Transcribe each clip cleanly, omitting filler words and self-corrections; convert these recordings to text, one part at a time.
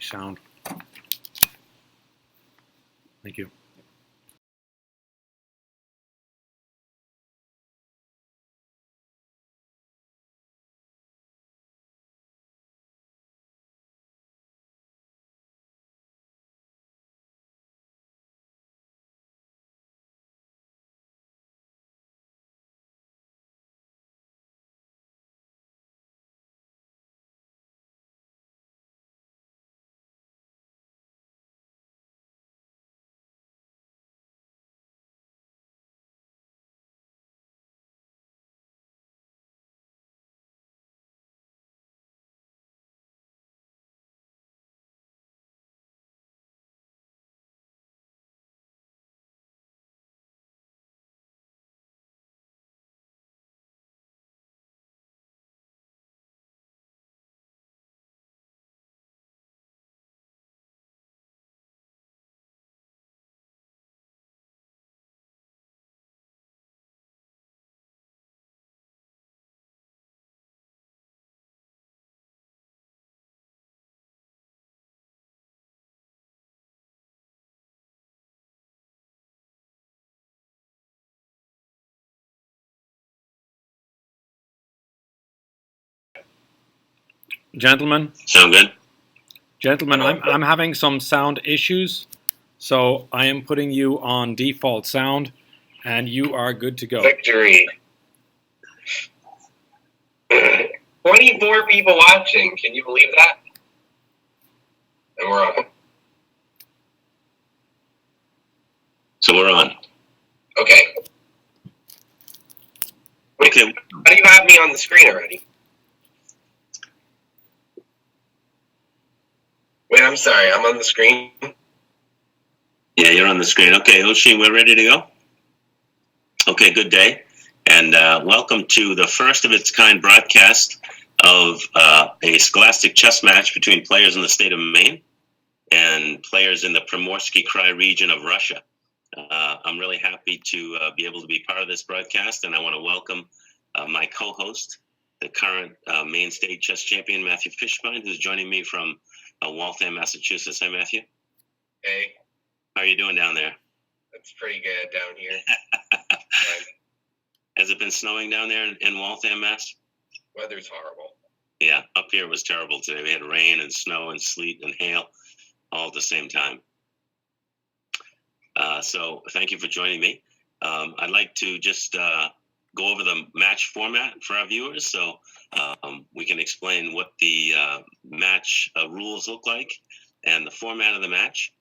Sound. Thank you. Gentlemen? Sound good? Gentlemen, I'm having some sound issues, so I am putting you on default sound, and you are good to go. Victory. 24 people watching. Can you believe that? And we're on. So we're on. Okay. Wait, Okay. how do you have me on the screen already? Wait, I'm sorry. I'm on the screen. Yeah, you're on the screen. Okay, Oshin, we're ready to go? Okay, good day. And welcome to the first of its kind broadcast of a scholastic chess match between players in the state of Maine and players in the Primorski Krai region of Russia. I'm really happy to be able to be part of this broadcast, and I want to welcome my co-host, the current Maine State chess champion, Matthew Fishbein, who's joining me from Waltham, Massachusetts. Hi, Matthew. Hey. How are you doing down there? It's pretty good down here. Has it been snowing down there in Waltham, Mass? Weather's horrible. Yeah, up here it was terrible today. We had rain and snow and sleet and hail all at the same time. So thank you for joining me. I'd like to just go over the match format for our viewers so we can explain what the match rules look like and the format of the match.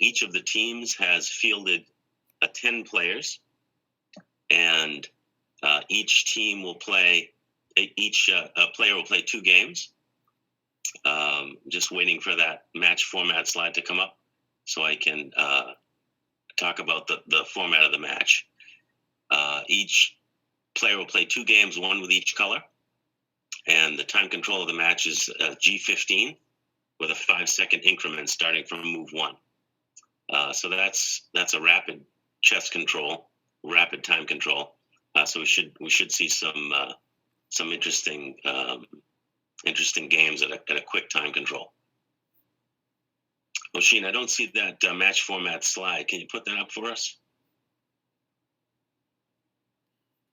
Each of the teams has fielded 10 players, and each team will play, each player will play 2 games. Just waiting for that match format slide to come up so I can talk about the format of the match. Each player will play 2 games, 1 with each color, and the time control of the match is G15 with a 5-second increment starting from move 1. So that's a rapid chess control, rapid time control. So we should see some interesting games at a quick time control. Oshin, I don't see that match format slide. Can you put that up for us?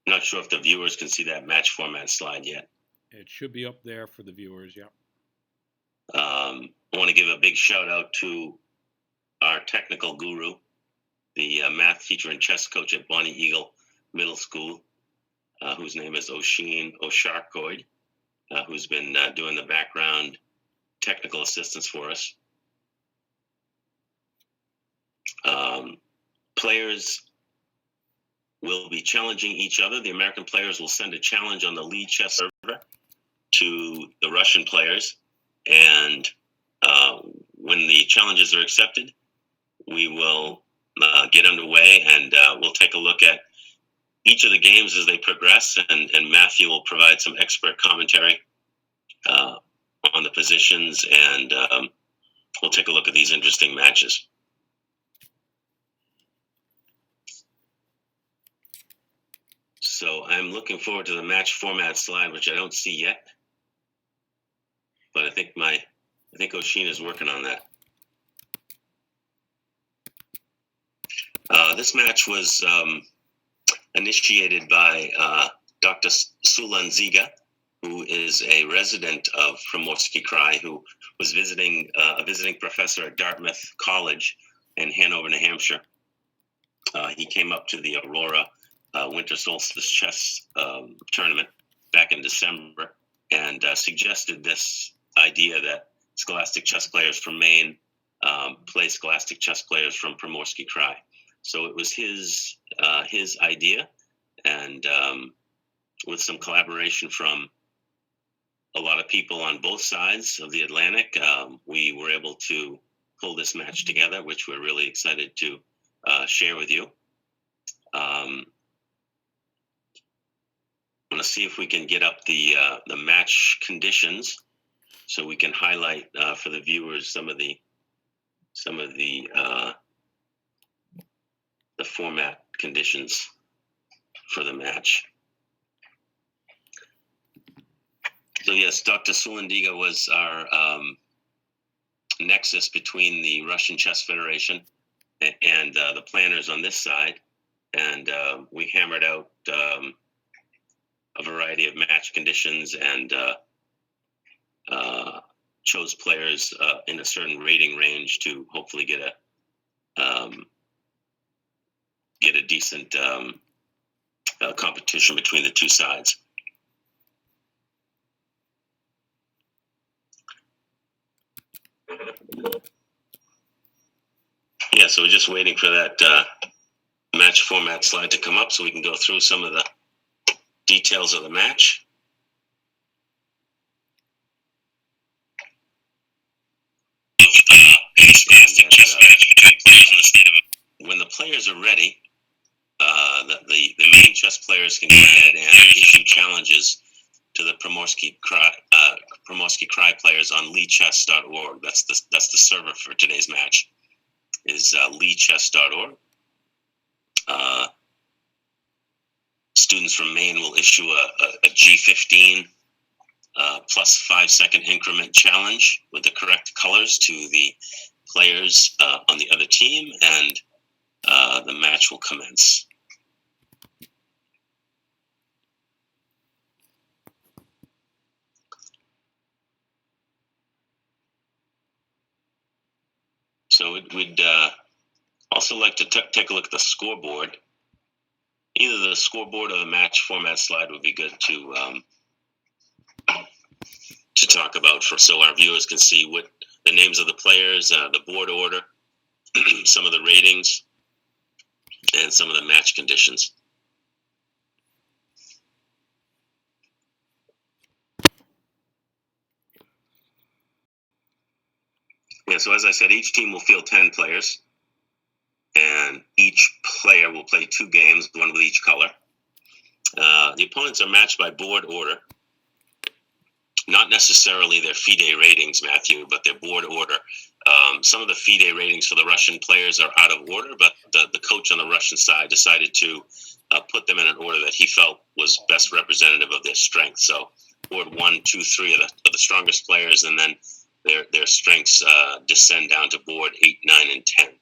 I'm not sure if the viewers can see that match format slide yet. It should be up there for the viewers, yeah. I want to give a big shout out to our technical guru, the math teacher and chess coach at Bonnie Eagle Middle School, whose name is Oshin Osharkoid, who's been doing the background technical assistance for us. Players will be challenging each other. The American players will send a challenge on the lead chess server to the Russian players, and when the challenges are accepted, we will get underway, and we'll take a look at each of the games as they progress, and Matthew will provide some expert commentary on the positions, and we'll take a look at these interesting matches. So I'm looking forward to the match format slide, which I don't see yet, but I think Oshin is working on that. This match was initiated by Dr. Sulan Ziga, who is a resident of Primorski Krai, who was a visiting professor at Dartmouth College in Hanover, New Hampshire. He came up to the Aurora Winter Solstice Chess Tournament back in December and suggested this idea that scholastic chess players from Maine play scholastic chess players from Primorsky Krai. So it was his idea, and with some collaboration from a lot of people on both sides of the Atlantic, we were able to pull this match together, which we're really excited to share with you. I'm going to see if we can get up the match conditions so we can highlight for the viewers some of the format conditions for the match. So yes, Dr. Sulandiga was our nexus between the Russian Chess Federation and the planners on this side, and we hammered out a variety of match conditions and chose players in a certain rating range to hopefully get a decent competition between the two sides. Yeah, so we're just waiting for that match format slide to come up so we can go through some of the details of the match. Scholastic chess match between players in the state of... When the players are ready, the Maine chess players can go ahead and issue challenges to the Primorski Krai players on leechess.org. That's the server for today's match, is leechess.org. Students from Maine will issue a G15 plus 5-second increment challenge with the correct colors to the players on the other team, and the match will commence. So we'd also like to take a look at the scoreboard. Either the scoreboard or the match format slide would be good to talk about, so our viewers can see what the names of the players, the board order, some of the ratings, and some of the match conditions. Yeah, so as I said, each team will field 10 players, and each player will play 2 games, one with each color. The opponents are matched by board order, not necessarily their FIDE ratings, Matthew, but their board order. Some of the FIDE ratings for the Russian players are out of order, but the coach on the Russian side decided to put them in an order that he felt was best representative of their strength. So board 1, 2, 3 are the strongest players, and then their strengths descend down to board 8, 9, and 10.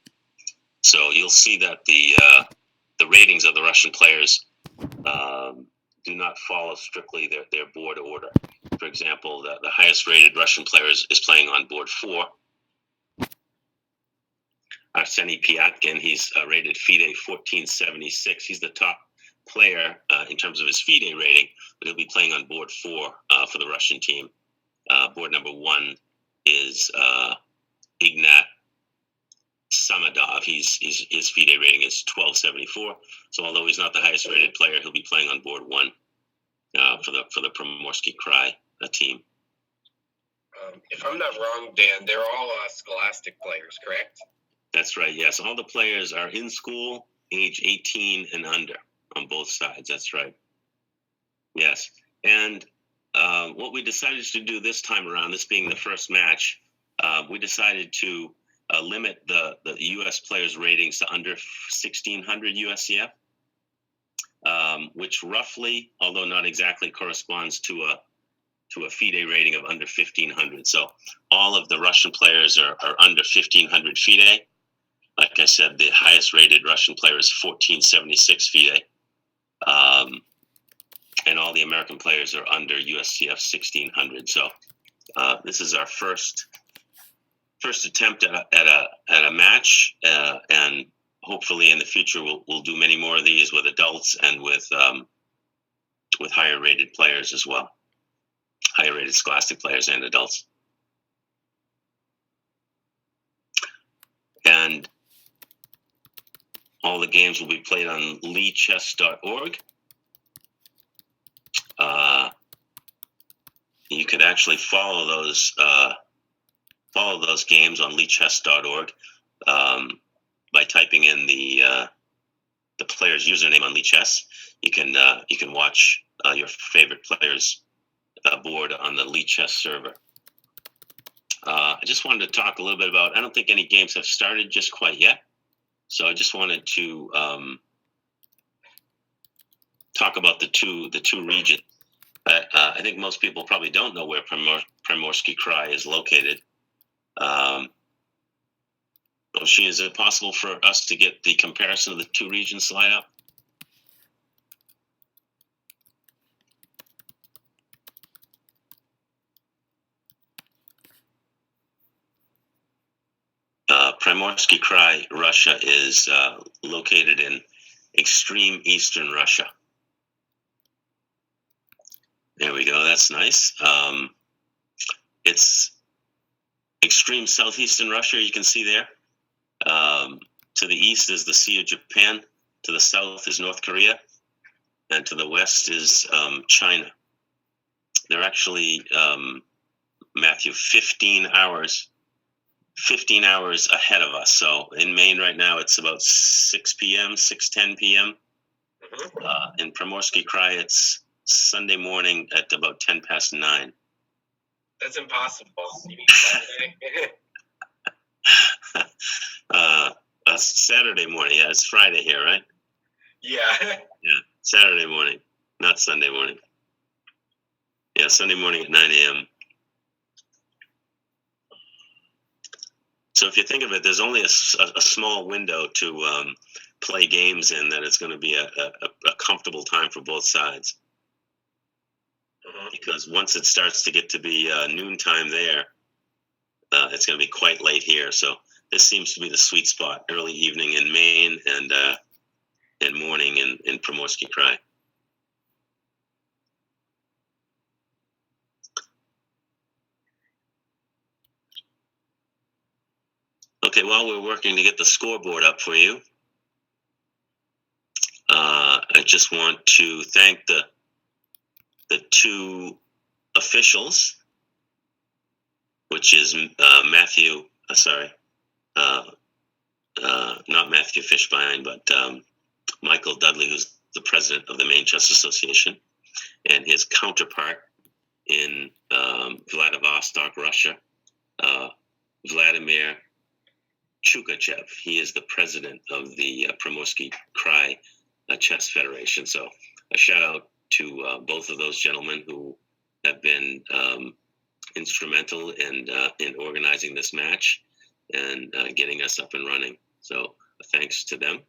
So you'll see that the ratings of the Russian players do not follow strictly their board order. For example, the highest rated Russian player is playing on board 4. Arseny Piatkin, he's rated FIDE 1476. He's the top player in terms of his FIDE rating, but he'll be playing on board 4 for the Russian team. Board number 1 is Ignat Samadov. His FIDE rating is 1274. So although he's not the highest rated player, he'll be playing on board 1 for the Primorski Krai team. If I'm not wrong, Dan, they're all scholastic players, correct? That's right, yes. All the players are in school, age 18 and under on both sides. That's right. Yes. And what we decided to do this time around, this being the first match, we decided to limit the U.S. players' ratings to under 1,600 USCF, which roughly, although not exactly, corresponds to a FIDE rating of under 1,500. So all of the Russian players are under 1,500 FIDE. Like I said, the highest rated Russian player is 1476 FIDE. And all the American players are under USCF 1,600. So this is our first attempt at a match, and hopefully in the future we'll do many more of these with adults and with higher rated players as well, higher rated scholastic players and adults. And all the games will be played on leechess.org. You could actually follow those games on leechess.org by typing in the player's username on leechess. You can watch your favorite player's board on the leechess server. I just wanted to talk a little bit about, I don't think any games have started just quite yet, so I just wanted to talk about the two regions. I think most people probably don't know where Primorski Krai is located. Oshi, is it possible for us to get the comparison of the two regions slide up? Primorski Krai, Russia, is located in extreme eastern Russia. There we go. That's nice. It's extreme southeastern Russia, you can see there. To the east is the Sea of Japan. To the south is North Korea. And to the west is China. They're actually, Matthew, 15 hours ahead of us. So in Maine right now, it's about 6 p.m., 6:10 p.m. In Primorski Krai, it's Sunday morning at about 10 past 9. That's impossible. You mean Saturday? Saturday morning. Yeah, it's Friday here, right? Yeah. Yeah, Saturday morning, not Sunday morning. Yeah, Sunday morning at 9 a.m. So if you think of it, there's only a small window to play games in that it's going to be a comfortable time for both sides. Because once it starts to get to be noontime there, it's going to be quite late here. So this seems to be the sweet spot, early evening in Maine and morning in Primorski Krai. Okay, while we're working to get the scoreboard up for you, I just want to thank the two officials, which is not Matthew Fishbein, but Michael Dudley, who's the president of the Maine Chess Association, and his counterpart in Vladivostok, Russia, Vladimir Chukachev. He is the president of the Primorsky Krai Chess Federation. So a shout out to both of those gentlemen who have been instrumental in organizing this match and getting us up and running. So thanks to them.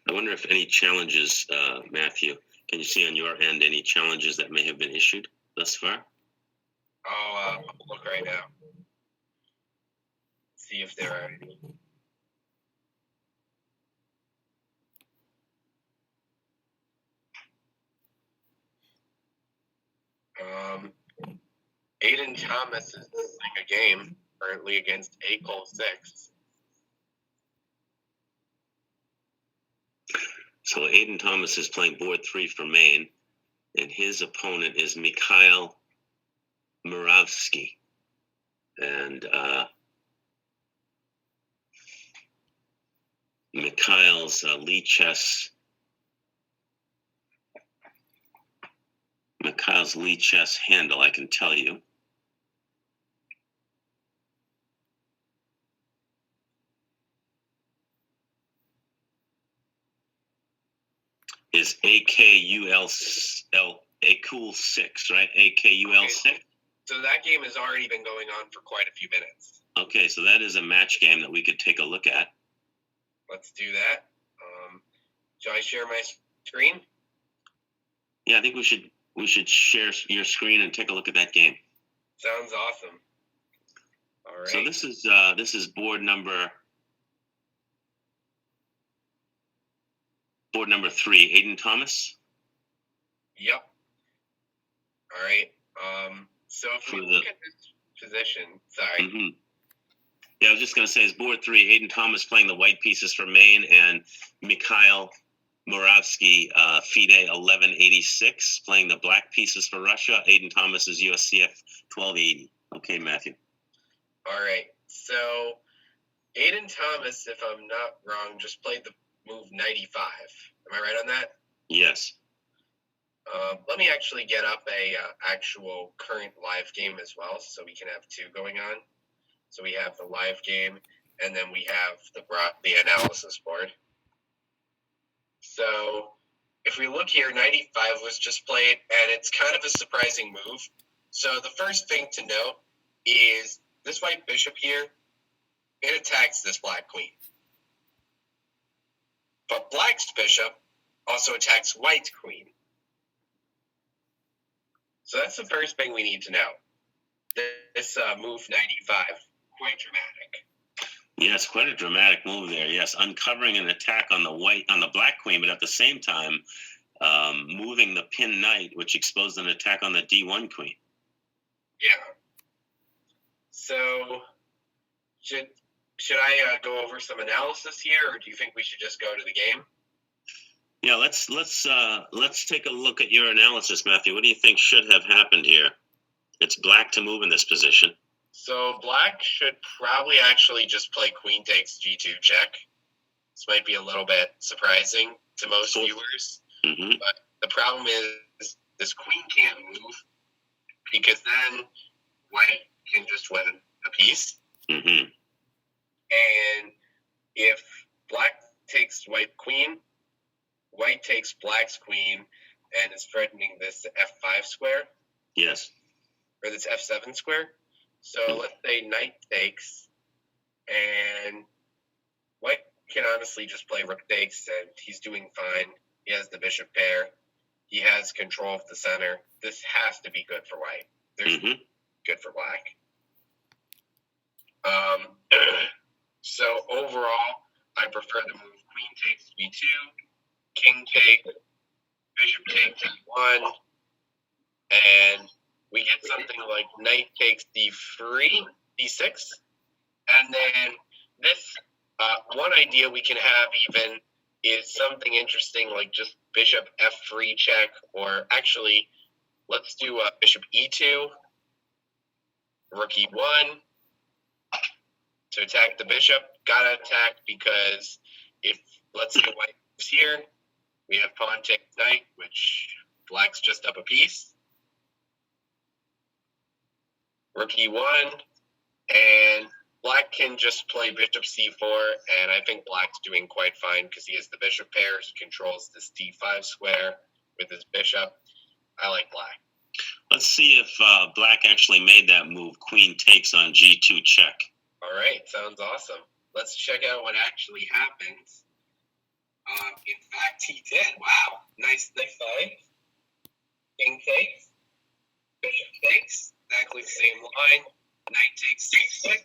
I wonder if any challenges, Matthew, can you see on your end any challenges that may have been issued thus far? I'll look right now. See if there are any. Aiden Thomas is playing a game currently against Acol 6. So Aiden Thomas is playing board 3 for Maine, and his opponent is Mikhail Muravsky. And Mikhail's Lee chess handle, I can tell you, is AKUL 6, right? AKUL 6. So that game has already been going on for quite a few minutes. Okay, so that is a match game that we could take a look at. Let's do that. Shall I share my screen? Yeah, I think we should share your screen and take a look at that game. Sounds awesome. All right. So this is board number 3, Aiden Thomas. Yep. All right. So if we look at this position, sorry. Mm-hmm. Yeah, I was just going to say, it's board 3, Aiden Thomas playing the white pieces for Maine, and Mikhail Muravsky, FIDE 1186, playing the black pieces for Russia. Aiden Thomas is USCF 1280. Okay, Matthew. All right. So Aiden Thomas, if I'm not wrong, just played the move 95. Am I right on that? Yes. Let me actually get up a actual current live game as well, so we can have two going on. So we have the live game, and then we have the analysis board. So if we look here, 95 was just played, and it's kind of a surprising move. So the first thing to note is this white bishop here, it attacks this black queen. But black's bishop also attacks white's queen. So that's the first thing we need to know. This move 95, quite dramatic. Yes, quite a dramatic move there. Yes, uncovering an attack on the black queen, but at the same time, moving the pin knight, which exposed an attack on the D1 queen. Yeah. So, should I go over some analysis here, or do you think we should just go to the game? Yeah, let's take a look at your analysis, Matthew. What do you think should have happened here? It's black to move in this position. So black should probably actually just play queen takes G2 check. This might be a little bit surprising to most viewers, but the problem is this queen can't move because then white can just win a piece. And if black takes white queen, white takes black's queen and is threatening this F5 square. Yes. Or this F7 square. So let's say knight takes, and white can honestly just play rook takes, and he's doing fine. He has the bishop pair. He has control of the center. This has to be good for white. There's good for black. So overall, I prefer the move queen takes b2, king take, bishop takes e1, and we get something like knight takes d3, d6, and then this one idea we can have even is something interesting like just bishop f3 check, or actually let's do bishop e2, rook e1 to attack the bishop. Gotta attack because if, let's say white moves here, we have pawn takes knight, which black's just up a piece. Rook e1, and black can just play bishop c4, and I think black's doing quite fine because he has the bishop pair. He controls this d5 square with his bishop. I like black. Let's see if black actually made that move. Queen takes on g2 check. All right, sounds awesome. Let's check out what actually happens. In fact, he did. Wow, nice fight. King takes, bishop takes, exactly the same line. Knight takes c6.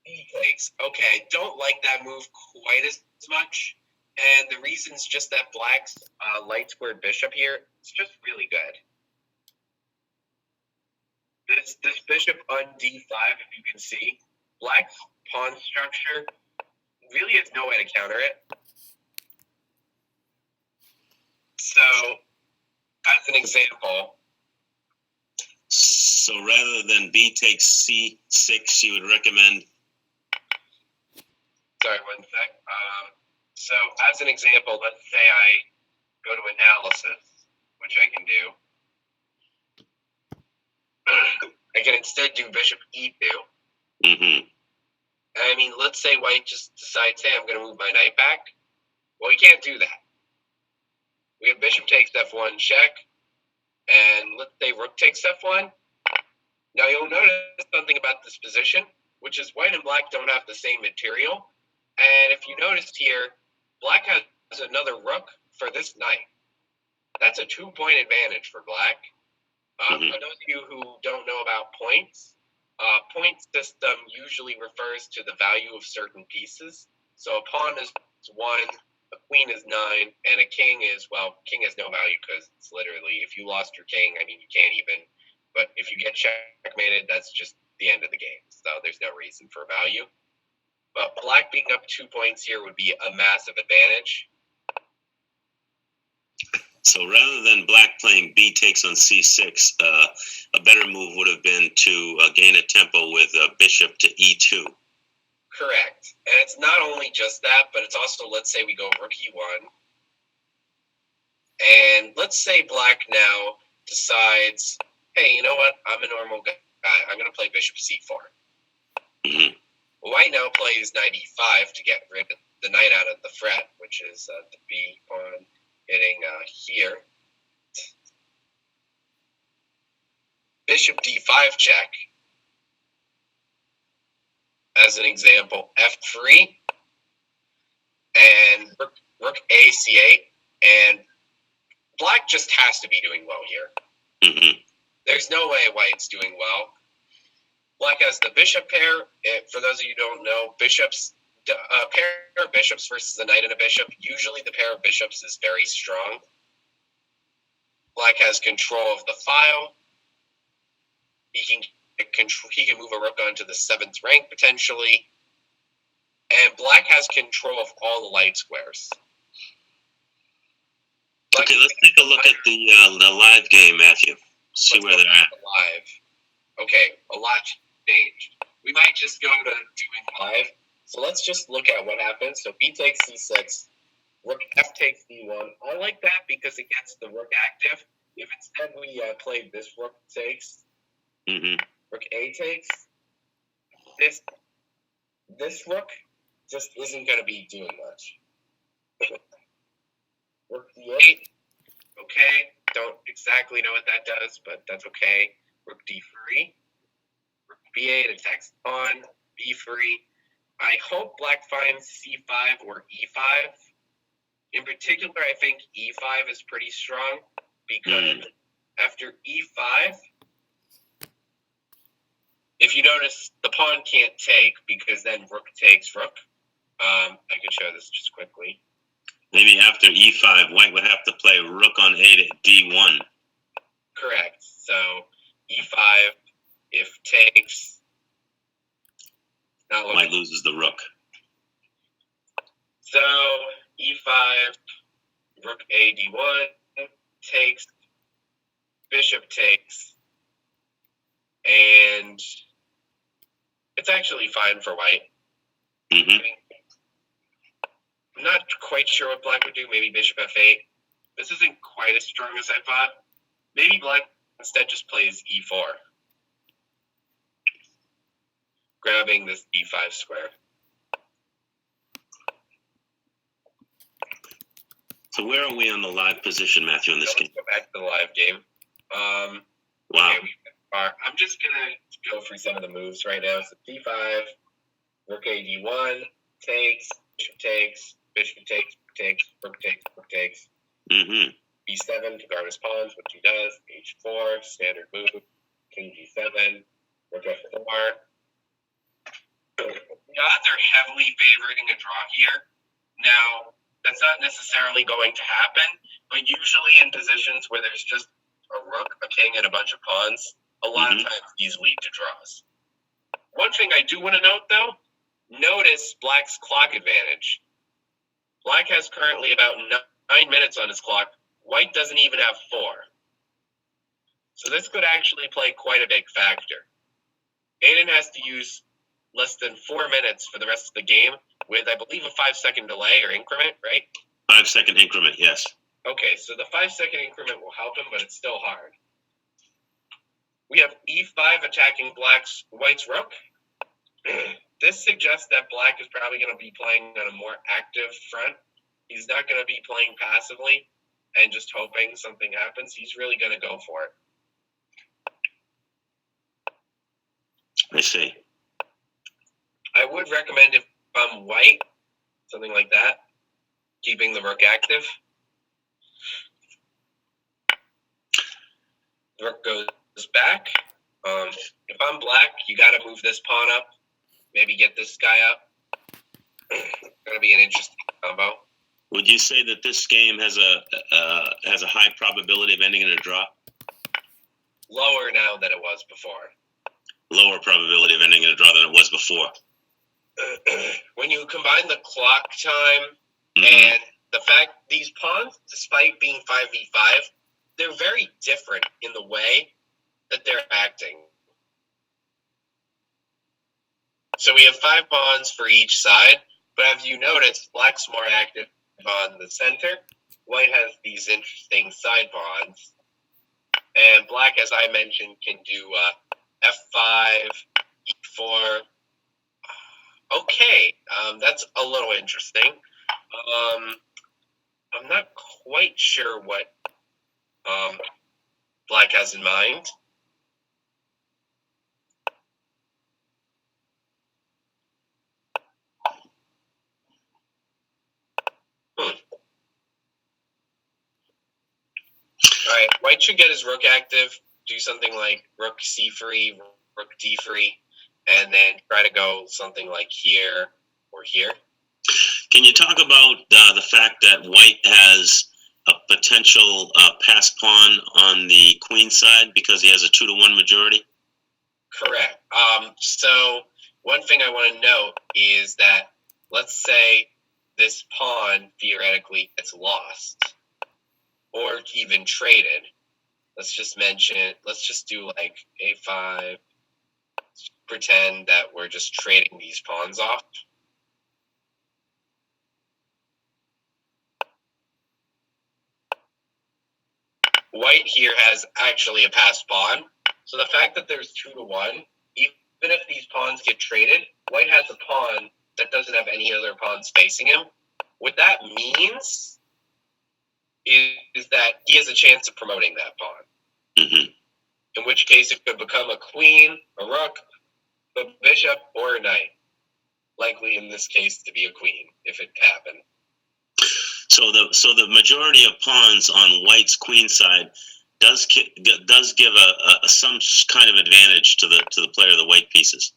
E takes. Okay, don't like that move quite as much. And the reason's just that black's light squared bishop here, it's just really good. This bishop on d5, if you can see, black's pawn structure really has no way to counter it. So, as an example, so rather than b takes c6, you would recommend? Sorry, one sec. So, as an example, let's say I go to analysis, which I can do. I can instead do bishop e2. I mean, let's say white just decides, hey, I'm going to move my knight back. Well, we can't do that. We have bishop takes f1 check, and let's say rook takes f1. Now, you'll notice something about this position, which is white and black don't have the same material. And if you noticed here, black has another rook for this knight. That's a 2-point advantage for black. For those of you who don't know about points, point system usually refers to the value of certain pieces. So a pawn is 1, a queen is 9, and a king is, well, king has no value because it's literally, if you lost your king, I mean, you can't even, but if you get checkmated, that's just the end of the game. So there's no reason for value. But black being up 2 points here would be a massive advantage. So rather than black playing b takes on c6, a better move would have been to gain a tempo with bishop to e2. Correct. And it's not only just that, but it's also, let's say we go rook e1. And let's say black now decides, hey, you know what? I'm a normal guy. I'm going to play bishop c4. White now plays knight e5 to get rid of the knight out of the fret, which is the b pawn hitting here. Bishop d5 check. As an example, f3 and rook a c8, and black just has to be doing well here. There's no way white's doing well. Black has the bishop pair. For those of you who don't know, bishops A pair of bishops versus a knight and a bishop. Usually the pair of bishops is very strong. Black has control of the file. He can move a rook onto the 7th rank potentially. And black has control of all the light squares. Black Okay, let's take a look at the live game, Matthew. See where they're at. Live. Okay, a lot changed. We might just go to doing live. So let's just look at what happens. So b takes c6, rook f takes d1. I like that because it gets the rook active. If instead we play this rook takes, rook a takes, this rook just isn't going to be doing much. Rook d8. Okay, don't exactly know what that does, but that's okay. Rook d3. Rook b8 attacks pawn. b3. I hope black finds c5 or e5. In particular, I think e5 is pretty strong because after e5, if you notice, the pawn can't take because then rook takes rook. I can show this just quickly. Maybe after e5, white would have to play rook on a to d1. Correct. So e5, if takes, White loses the rook. So e5, rook a d1 takes, bishop takes, and it's actually fine for white. I'm not quite sure what black would do. Maybe bishop f8. This isn't quite as strong as I thought. Maybe black instead just plays e4, grabbing this e5 square. So where are we on the live position, Matthew, in this game? Let's go back to the live game. Wow. Okay, I'm just going to go through some of the moves right now. So d5, rook a d1, takes, bishop takes, bishop takes, rook takes, rook takes. b7 to guard his pawns, which he does. h4, standard move. King g7, rook f4. The odds are heavily favoring a draw here. Now, that's not necessarily going to happen, but usually in positions where there's just a rook, a king, and a bunch of pawns, a lot of times these lead to draws. One thing I do want to note, though, notice black's clock advantage. Black has currently about 9 minutes on his clock. White doesn't even have 4. So this could actually play quite a big factor. Aiden has to use less than 4 minutes for the rest of the game with, I believe, a 5-second delay or increment, right? 5-second increment, yes. Okay, so the 5-second increment will help him, but it's still hard. We have e5 attacking white's rook. This suggests that black is probably going to be playing on a more active front. He's not going to be playing passively and just hoping something happens. He's really going to go for it. I see. I would recommend if I'm white, something like that, keeping the rook active. The rook goes back. If I'm black, you got to move this pawn up. Maybe get this guy up. Going to be an interesting combo. Would you say that this game has a high probability of ending in a draw? Lower now than it was before. Lower probability of ending in a draw than it was before. When you combine the clock time and the fact these pawns, despite being 5v5, they're very different in the way that they're acting. So we have 5 pawns for each side, but as you notice, black's more active on the center. White has these interesting side pawns. And black, as I mentioned, can do f5, e4. Okay, that's a little interesting. I'm not quite sure what black has in mind. All right, white should get his rook active, do something like rook c3, rook d3, and then try to go something like here or over here. Can you talk about the fact that white has a potential pass pawn on the queen side because he has a 2-to-1 majority? Correct. So one thing I want to note is that, let's say this pawn theoretically gets lost or even traded. Let's just do like a5. Pretend that we're just trading these pawns off. White here has actually a passed pawn. So the fact that there's 2-to-1, even if these pawns get traded, white has a pawn that doesn't have any other pawns facing him. What that means is that he has a chance of promoting that pawn. Mm-hmm. In which case it could become a queen, a rook, a bishop, or a knight. Likely in this case to be a queen, if it happened. So the majority of pawns on white's queen side does give a some kind of advantage to the player of the white pieces.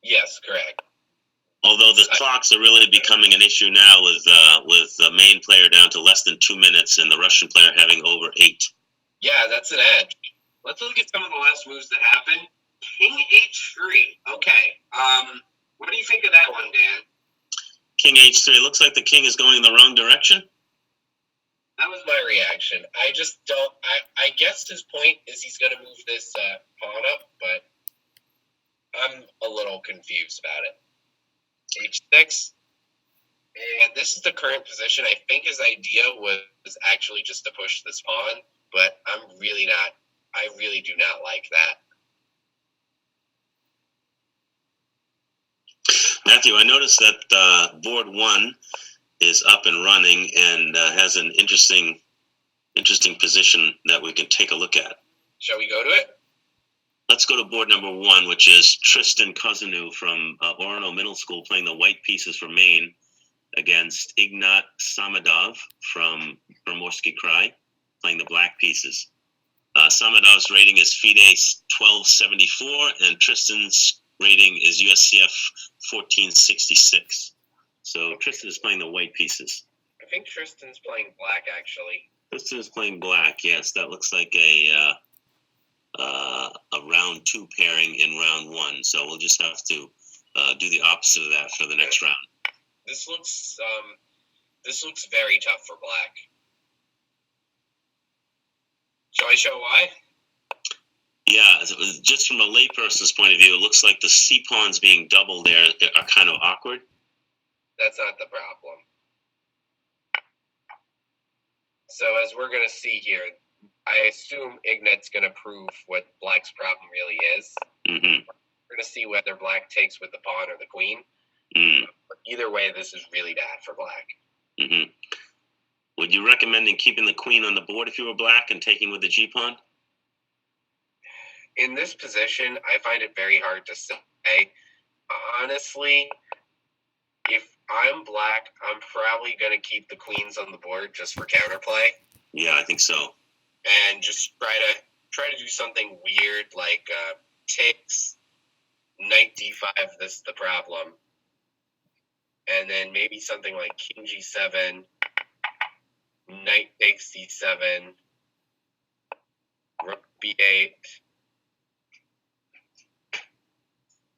Yes, correct. Although the clocks are really becoming an issue now with the Maine player down to less than 2 minutes and the Russian player having over 8. Yeah, that's an edge. Let's look at some of the last moves that happened. King H3. Okay. What do you think of that one, Dan? King H3. Looks like the king is going in the wrong direction. That was my reaction. I just don't. I guess his point is he's going to move this pawn up, but I'm a little confused about it. H6. And this is the current position. I think his idea was actually just to push this pawn, but I really do not like that. Matthew, I noticed that board 1 is up and running and has an interesting position that we can take a look at. Shall we go to it? Let's go to board number 1, which is Tristan Kozanu from Orono Middle School playing the white pieces for Maine against Ignat Samadov from Primorski Krai playing the black pieces. Samadov's rating is FIDE 1274 and Tristan's rating is USCF 1466. So Tristan is playing the white pieces. I think Tristan's playing black, actually. Tristan is playing black, yes. That looks like a round 2 pairing in round 1. So we'll just have to do the opposite of that for the next round. This looks very tough for black. Shall I show why? Yeah, just from a layperson's point of view, it looks like the C pawns being doubled there are kind of awkward. That's not the problem. So as we're going to see here, I assume Ignat's going to prove what black's problem really is. Mm-hmm. We're going to see whether black takes with the pawn or the queen. But either way, this is really bad for black. Mm-hmm. Would you recommend keeping the queen on the board if you were black and taking with the G pawn? In this position, I find it very hard to say. Honestly, if I'm black, I'm probably going to keep the queens on the board just for counterplay. Yeah, I think so. And just try to do something weird like takes knight d5. This is the problem. And then maybe something like king g7, knight takes c7, rook b8.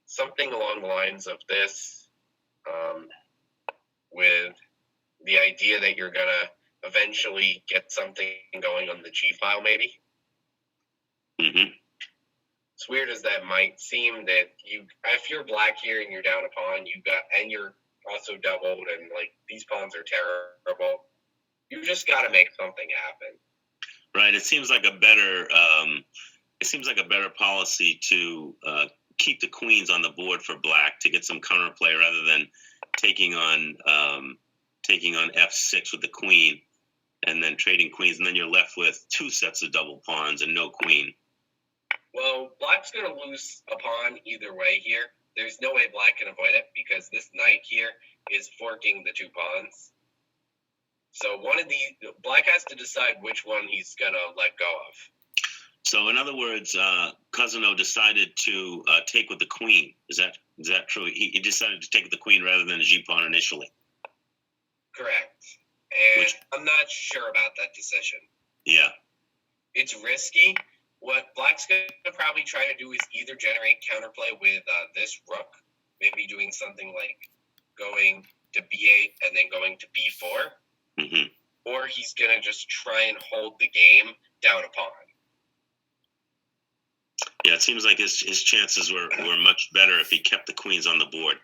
Something along the lines of this, with the idea that you're going to eventually get something going on the G file, maybe. Mm-hmm. As weird as that might seem, that if you're black here and you're down a pawn, and you're also doubled, and like these pawns are terrible, you just got to make something happen. Right. It seems like a better policy to keep the queens on the board for black to get some counterplay rather than taking on f6 with the queen and then trading queens, and then you're left with 2 sets of double pawns and no queen. Well, black's going to lose a pawn either way here. There's no way black can avoid it because this knight here is forking the 2 pawns. So black has to decide which one he's going to let go of. So in other words, Kozano decided to take with the queen. Is that Is that true? He decided to take the queen rather than a g-pawn initially. Correct. And I'm not sure about that decision. Yeah. It's risky. What Black's going to probably try to do is either generate counterplay with this rook, maybe doing something like going to b8 and then going to b4, or he's going to just try and hold the game down a pawn. Yeah, it seems like his chances were much better if he kept the queens on the board.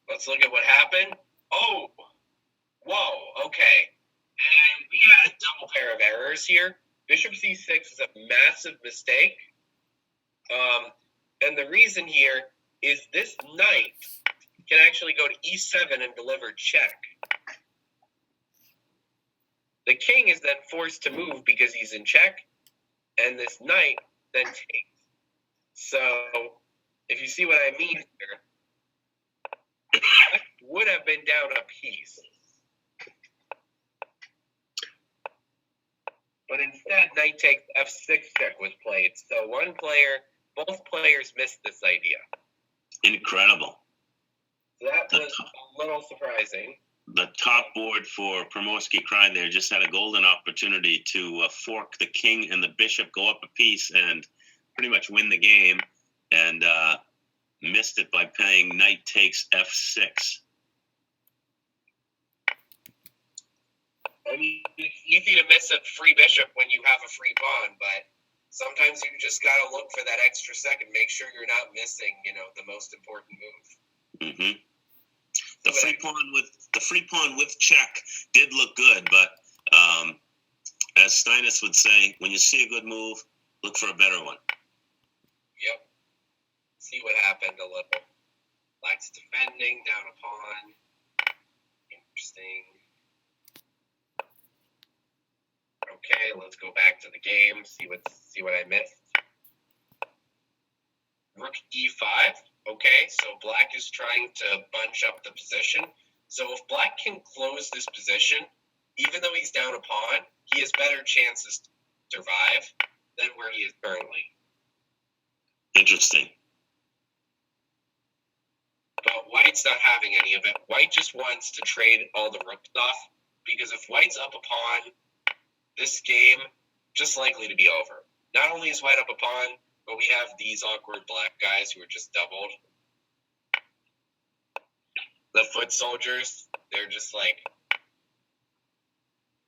Let's look at what happened. Oh, whoa, okay. And we had a double pair of errors here. Bishop c6 is a massive mistake. And the reason here is this knight can actually go to e7 and deliver check. The king is then forced to move because he's in check, and this knight then takes. So, if you see what I mean here, Black would have been down a piece. But instead, knight takes f6 check was played. So both players missed this idea. Incredible. So that was a little surprising. The top board for Primorski Krai there just had a golden opportunity to fork the king and the bishop, go up a piece, and pretty much win the game, and missed it by playing knight takes f6. I mean, it's easy to miss a free bishop when you have a free pawn, but sometimes you just got to look for that extra second. Make sure you're not missing, the most important move. The free pawn with check did look good, but as Steinitz would say, when you see a good move, look for a better one. Yep. See what happened a little. Black's defending down a pawn. Interesting. Okay, let's go back to the game. See what I missed. Rook e5. Okay, so Black is trying to bunch up the position. So if Black can close this position, even though he's down a pawn, he has better chances to survive than where he is currently. Interesting. But White's not having any of it. White just wants to trade all the rook stuff, because if White's up a pawn, this game just likely to be over. Not only is White up a pawn, but we have these awkward Black guys who are just doubled. The foot soldiers, they're just like...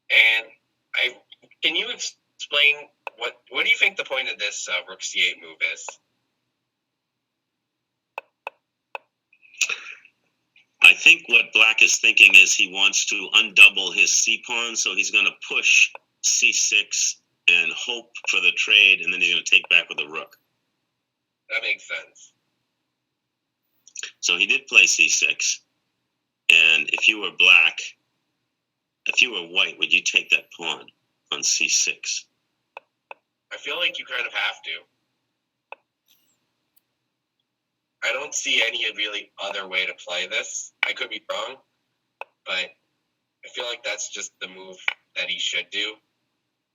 And can you explain, what do you think the point of this rook c8 move is? I think what Black is thinking is he wants to undouble his c-pawn, so he's going to push c6 and hope for the trade, and then he's going to take back with the rook. That makes sense. So he did play c6, and if you were White, would you take that pawn on c6? I feel like you kind of have to. I don't see any really other way to play this. I could be wrong, but I feel like that's just the move that he should do.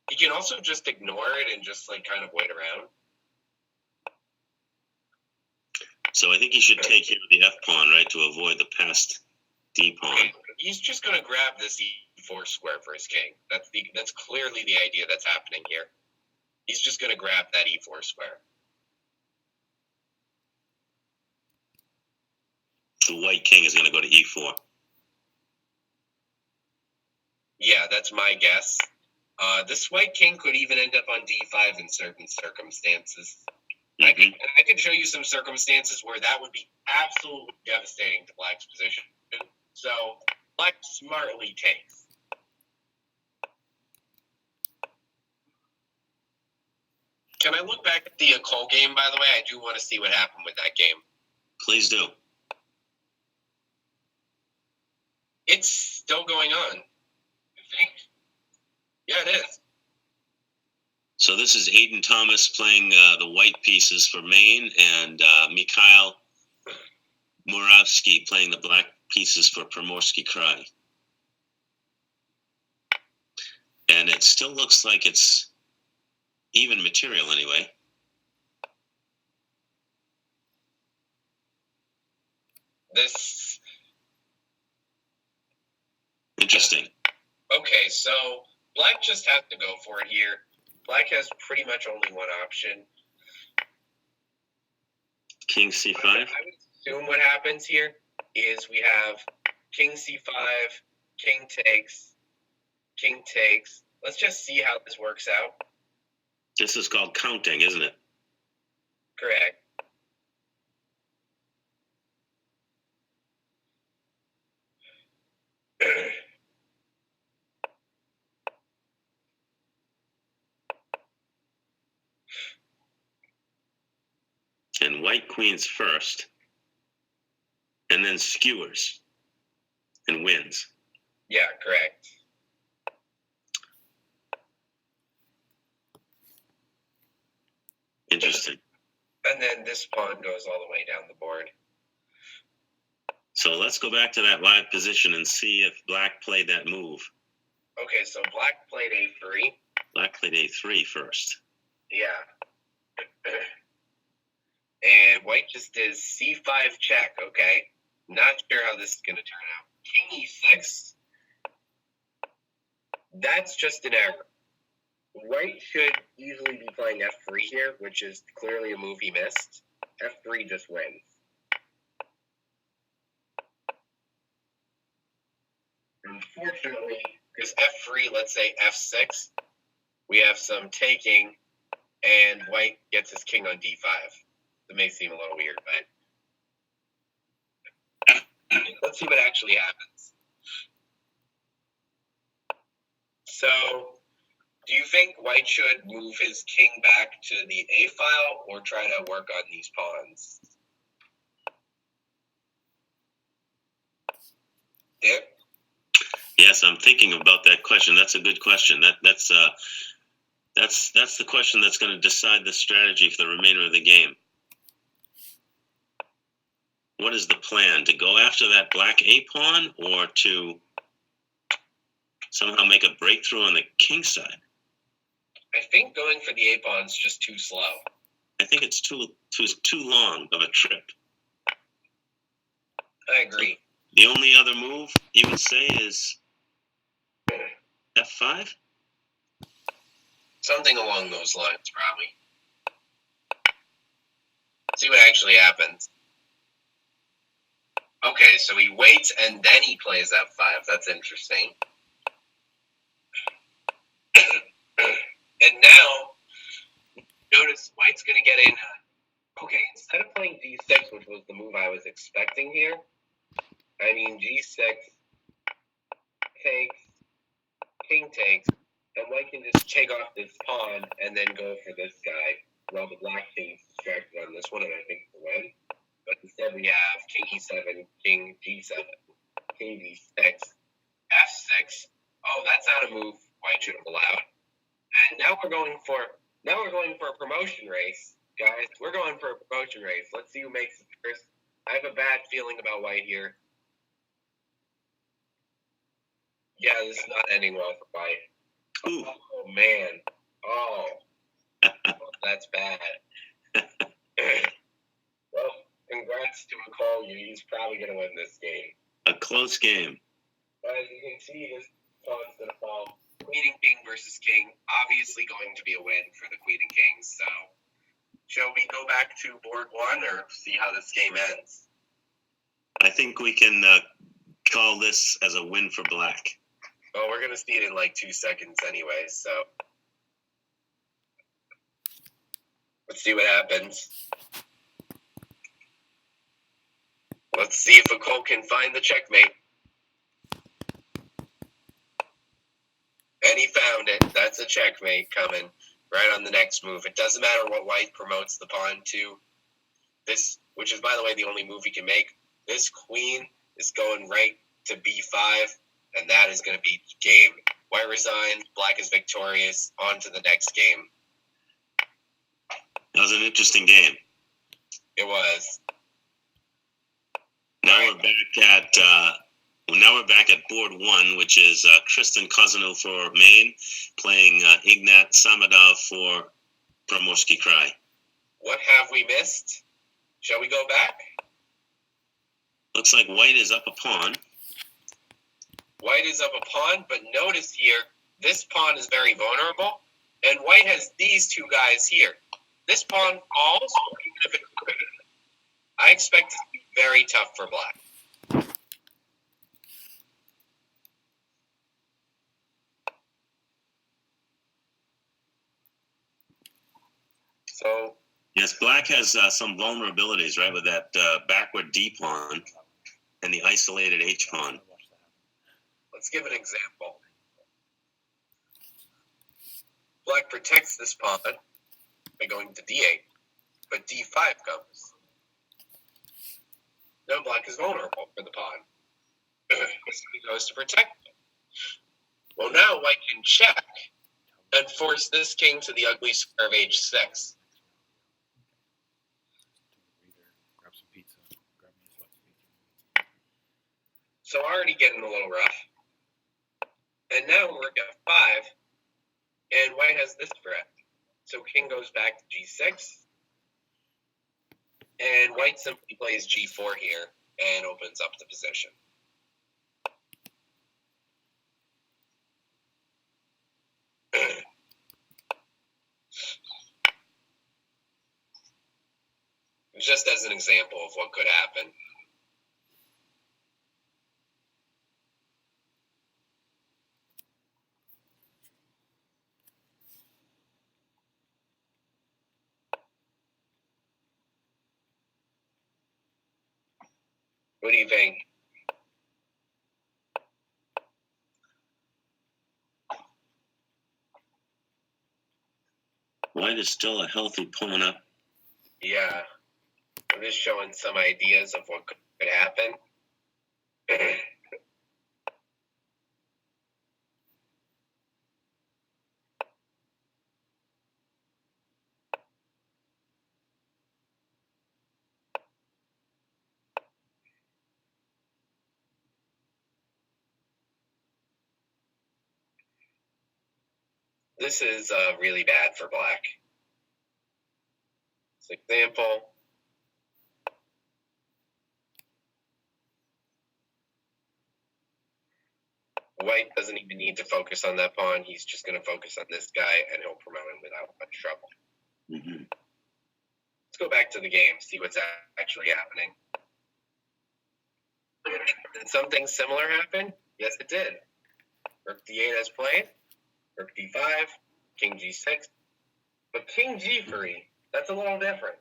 He can also just ignore it and just kind of wait around. So I think he should take here the f-pawn, right, to avoid the passed d-pawn. Okay. He's just going to grab this e4 square for his king. That's clearly the idea that's happening here. He's just going to grab that e4 square. The white king is going to go to e4. Yeah, that's my guess. This white king could even end up on d5 in certain circumstances. I could show you some circumstances where that would be absolutely devastating to Black's position. So Black smartly takes. Can I look back at the Cole game, by the way? I do want to see what happened with that game. Please do. It's still going on, I think. Yeah, it is. So this is Aiden Thomas playing the white pieces for Maine, and Mikhail Muravsky playing the black pieces for Primorski Krai. And it still looks like it's even material anyway. This. Interesting. Okay, so black just has to go for it here. Black has pretty much only one option. King c5. I would assume what happens here is we have king c5, king takes, king takes. Let's just see how this works out. This is called counting, isn't it? Correct. And white queens first, and then skewers and wins. Yeah, correct. Interesting. And then this pawn goes all the way down the board. So let's go back to that live position and see if black played that move. Okay, so black played a3. Black played a3 first. Yeah. And white just did c5 check, okay? Not sure how this is going to turn out. King e6. That's just an error. White should easily be playing f3 here, which is clearly a move he missed. f3 just wins. Unfortunately, because f3, let's say f6, we have some taking, and white gets his king on d5. It may seem a little weird, but let's see what actually happens. So, do you think white should move his king back to the a file or try to work on these pawns? Dick? Yes, I'm thinking about that question. That's a good question. That's the question that's going to decide the strategy for the remainder of the game. What is the plan? To go after that black a pawn, or to somehow make a breakthrough on the king side? I think going for the a pawn is just too slow. I think it's too long of a trip. I agree. The only other move you would say is f5? Something along those lines, probably. See what actually happens. Okay, so he waits and then he plays f5. That's interesting. And now, notice white's going to get in. Okay, instead of playing d6, which was the move I was expecting here, I mean g6 takes, king takes, and white can just take off this pawn and then go for this guy. While the black king's distracted on this one, and I think it's a win. But instead we have king e7, king g7, king d6, f6. Oh, that's not a move white should have allowed. And now we're going for a promotion race, guys. We're going for a promotion race. Let's see who makes it first. I have a bad feeling about white here. Yeah, this is not ending well for white. Ooh. Oh man. Oh, that's bad. Well, congrats to McCall. He's probably going to win this game. A close game. But as you can see, this pawn's going to fall. Queen and king versus king. Obviously going to be a win for the queen and king. So, shall we go back to board one or see how this game ends? I think we can call this as a win for black. Well, we're going to see it in like 2 seconds anyway, so let's see what happens. Let's see if Nicole can find the checkmate. And he found it. That's a checkmate coming right on the next move. It doesn't matter what white promotes the pawn to. This, which is, by the way, the only move he can make. This queen is going right to b5, and that is going to be game. White resigns, black is victorious. On to the next game. That was an interesting game. It was. Now we're back at board one, which is Kristen Kozanov for Maine playing Ignat Samadov for Primorski Krai. What have we missed? Shall we go back? Looks like white is up a pawn. White is up a pawn, but notice here, this pawn is very vulnerable, and white has these two guys here. This pawn falls, even if it's quick. I expect it to be very tough for black. So Yes, black has some vulnerabilities, right, with that backward D pawn and the isolated H pawn. let's give an example. Black protects this pawn by going to D8, but D5 comes. Now black is vulnerable for the pawn. So he goes to protect it. Well, now white can check and force this king to the ugly square of H6. Grab some pizza. Grab me a slice of pizza. So already getting a little rough. And now we're at 5, and white has this threat. So king goes back to G6, and white simply plays G4 here and opens up the position. Just as an example of what could happen. What do you think? White is still a healthy pawn up. Yeah. I'm just showing some ideas of what could happen. This is really bad for black. This example. White doesn't even need to focus on that pawn. He's just going to focus on this guy, and he'll promote him without much trouble. Mm-hmm. Let's go back to the game, see what's actually happening. Did something similar happen? Yes, it did. Rook D8 as played. Rook D5, King G6. But King G3, that's a little different.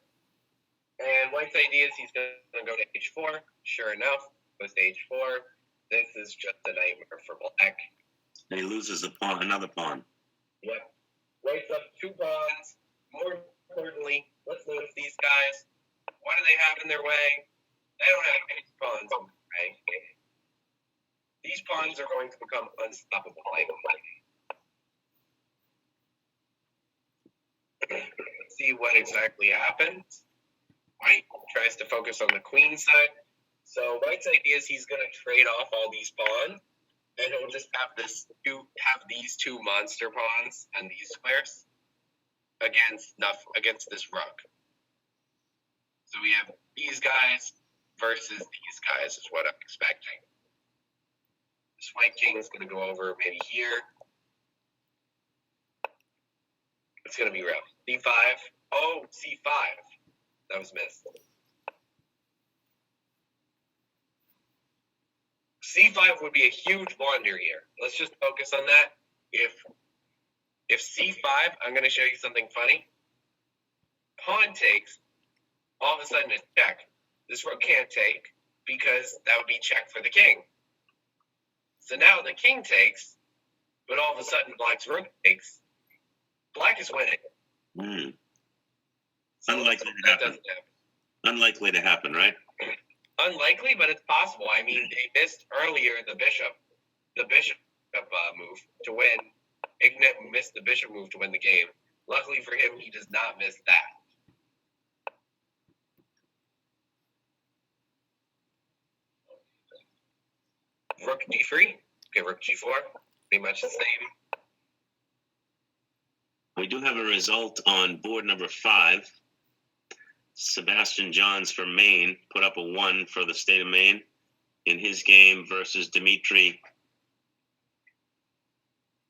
And White's idea is he's going to go to H4. Sure enough, goes to H4. This is just a nightmare for black. And he loses a pawn, another pawn. Yep. White's up 2 pawns. More importantly, let's notice these guys. What do they have in their way? They don't have any pawns in their way. These pawns are going to become unstoppable. See what exactly happens. White tries to focus on the queen side. So White's idea is he's going to trade off all these pawns, and he'll just have these 2 monster pawns and these squares against this rook. So we have these guys versus these guys is what I'm expecting. This white king is going to go over maybe here. It's going to be rough. D5. Oh, C5. That was missed. C5 would be a huge blunder here. Let's just focus on that. If C5, I'm going to show you something funny. Pawn takes, all of a sudden it's check. This rook can't take because that would be check for the king. So now the king takes, but all of a sudden black's rook takes. Black is winning. Mm. So Unlikely to that happen. doesn't happen. Unlikely to happen, right? Unlikely, but it's possible. I mean, they missed earlier the bishop move to win. Ignat missed the bishop move to win the game. Luckily for him, he does not miss that. Rook D3. Okay, rook G4. Pretty much the same. We do have a result on board number 5. Sebastian Johns for Maine put up a 1 for the state of Maine in his game versus Dmitry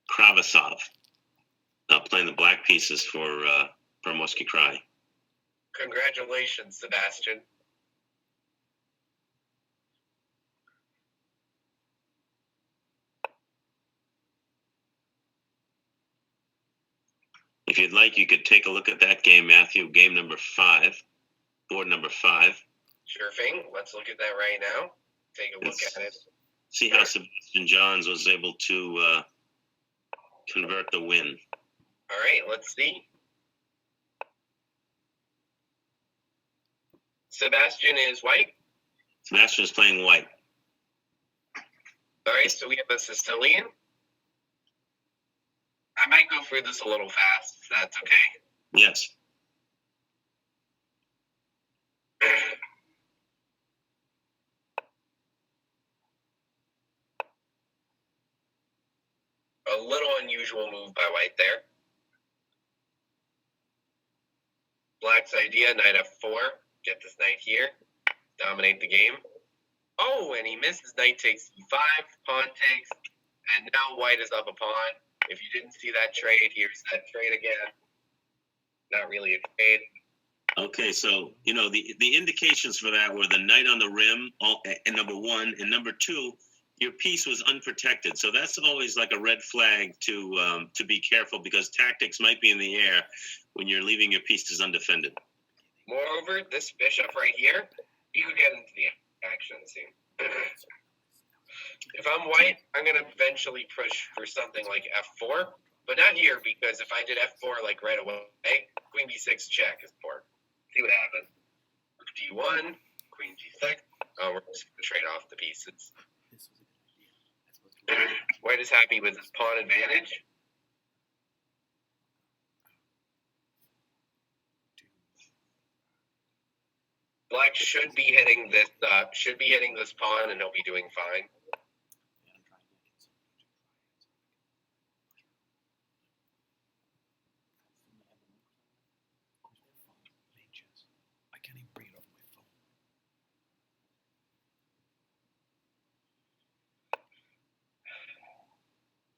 Kravasov, playing the black pieces for Primorski Krai. Congratulations, Sebastian. If you'd like, you could take a look at that game, Matthew, game number 5, board number 5. Sure thing. Let's look at that right now. Take a look at it. See how Sebastian Johns was able to convert the win. All right, let's see. Sebastian is white. Sebastian is playing white. All right, so we have a Sicilian. I might go through this a little fast, if that's okay. Yes. A little unusual move by white there. Black's idea, knight f4. Get this knight here. Dominate the game. Oh, and he misses. Knight takes e5. Pawn takes. And now white is up a pawn. If you didn't see that trade, here's that trade again. Not really a trade. Okay, so, the indications for that were the knight on the rim, and number 1, and number 2, your piece was unprotected. So that's always like a red flag to be careful, because tactics might be in the air when you're leaving your pieces undefended. Moreover, this bishop right here, you could get into the action scene. If I'm white, I'm going to eventually push for something like f4, but not here, because if I did f4 like right away, queen b6 check is poor. See what happens. d1, queen g6. Oh, we're just going to trade off the pieces. White is happy with his pawn advantage. Black should be hitting this pawn, and he'll be doing fine. I can't even bring it up on my phone.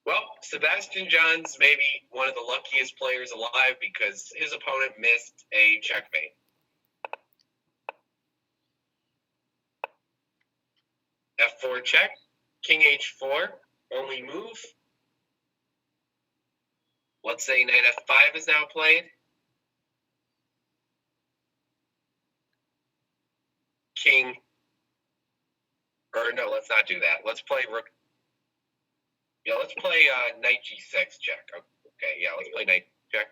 Well, Sebastian Johns may be one of the luckiest players alive because his opponent missed a checkmate. f4 check, king h4, only move. Let's say knight f5 is now played. King, or no, let's not do that. Let's play rook. Yeah, let's play knight g6 check. Okay, yeah, let's play knight check.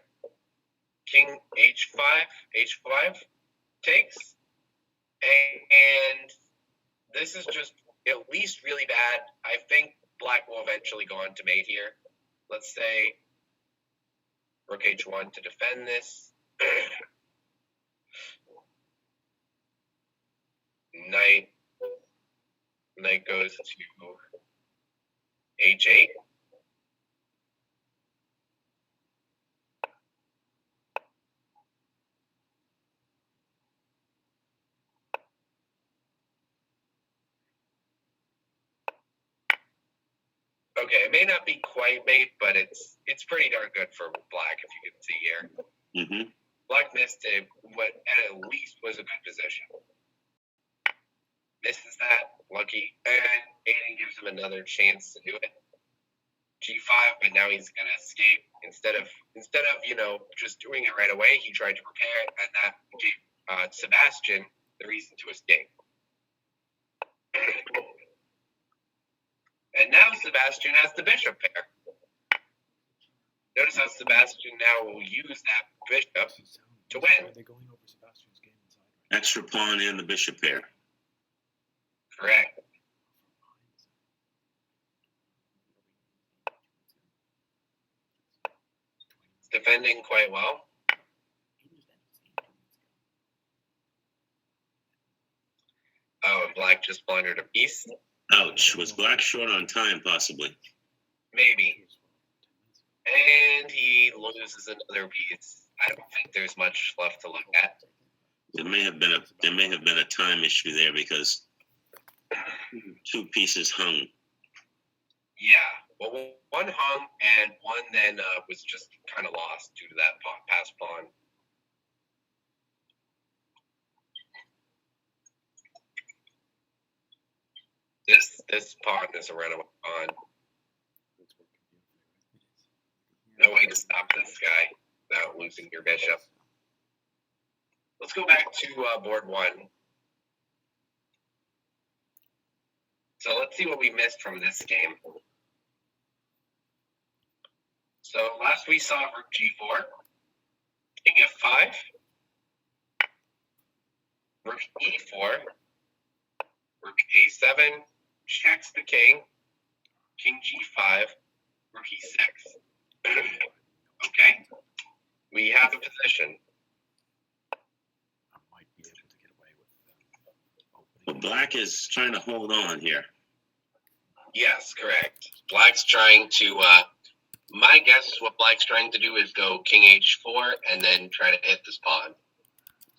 King h5 takes. And this is just at least really bad. I think black will eventually go on to mate here. Let's say rook h1 to defend this. Knight goes to h8. Okay, it may not be quite mate, but it's pretty darn good for black, if you can see here. Mm-hmm. Black missed what at least was a good position. Misses that, lucky, and Aiden gives him another chance to do it. G5, but now he's gonna escape. Instead of just doing it right away, he tried to prepare it, and that gave Sebastian the reason to escape. And now Sebastian has the bishop pair. Notice how Sebastian now will use that bishop to win. Extra pawn and the bishop pair. Correct. It's defending quite well. Oh, and black just blundered a piece. Ouch. Was black short on time, possibly? Maybe. And he loses another piece. I don't think there's much left to look at. There may have been a time issue there because two pieces hung. Yeah. Well, one hung and one then was just kind of lost due to that pass pawn. This pawn is a runaway pawn. No way to stop this guy without losing your bishop. Let's go back to board one. So let's see what we missed from this game. So last we saw rook g4, king f5, rook e4, rook a7, checks the king g5, rook e6. Okay, we have a position. I might be able to get away with But black is trying to hold on here. Yes, correct. Black's trying to, my guess what black's trying to do is go king h4 and then try to hit this pawn.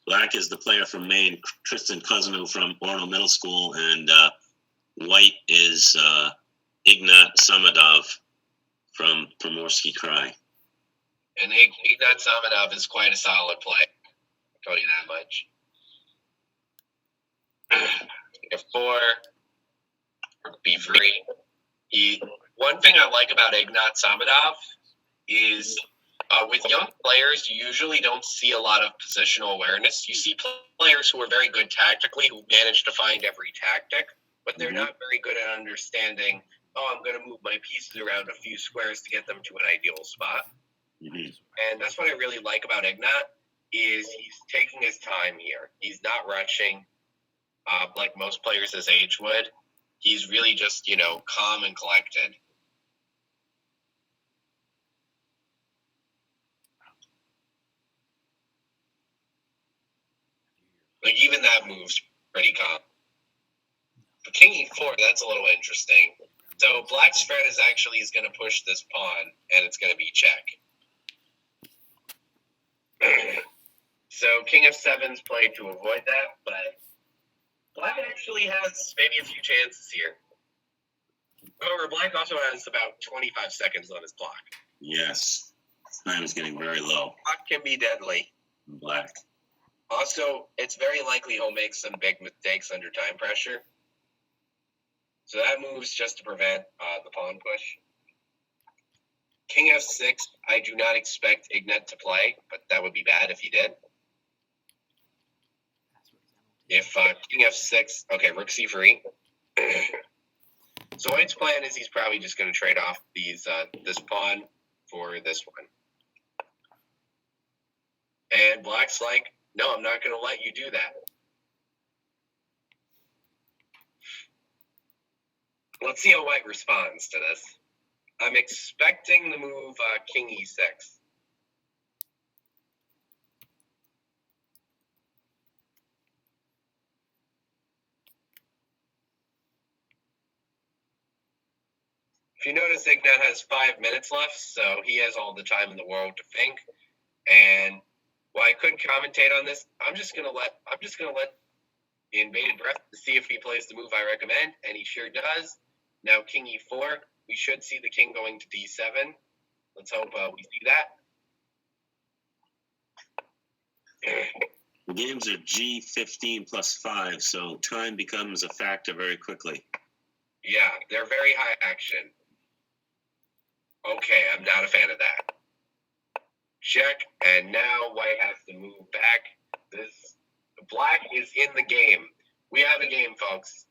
Black is the player from Maine, Tristan Cousino from Orono Middle School, and white is Ignat Samadov from Primorski Krai. And Ignat Samadov is quite a solid play. I'll tell you that much. F4, b3. One thing I like about Ignat Samadov is with young players, you usually don't see a lot of positional awareness. You see players who are very good tactically, who manage to find every tactic, but they're not very good at understanding, I'm going to move my pieces around a few squares to get them to an ideal spot. And that's what I really like about Ignat, is he's taking his time here. He's not rushing like most players his age would. He's really just, calm and collected. Like, even that move's pretty calm. But king e4, that's a little interesting. So black's threat is actually he's going to push this pawn, and it's going to be check. So king f7's played to avoid that, but black actually has maybe a few chances here. However, black also has about 25 seconds on his clock. Yes. Time is getting very low. Clock can be deadly. Black. Also, it's very likely he'll make some big mistakes under time pressure. So that moves just to prevent the pawn push. King f6, I do not expect Ignat to play, but that would be bad if he did. If king f6, okay, rook c3. So white's plan is he's probably just going to trade off these this pawn for this one. And black's like, no, I'm not going to let you do that. Let's see how white responds to this. I'm expecting the move king e6. If you notice, Ignat has 5 minutes left, so he has all the time in the world to think. And while I couldn't commentate on this, I'm just gonna let the invaded breath to see if he plays the move I recommend, and he sure does. Now king e4. We should see the king going to d7. Let's hope we see that. The games are G15 plus 5, so time becomes a factor very quickly. Yeah, they're very high action. Okay, I'm not a fan of that. Check, and now white has to move back. This black is in the game. We have a game, folks.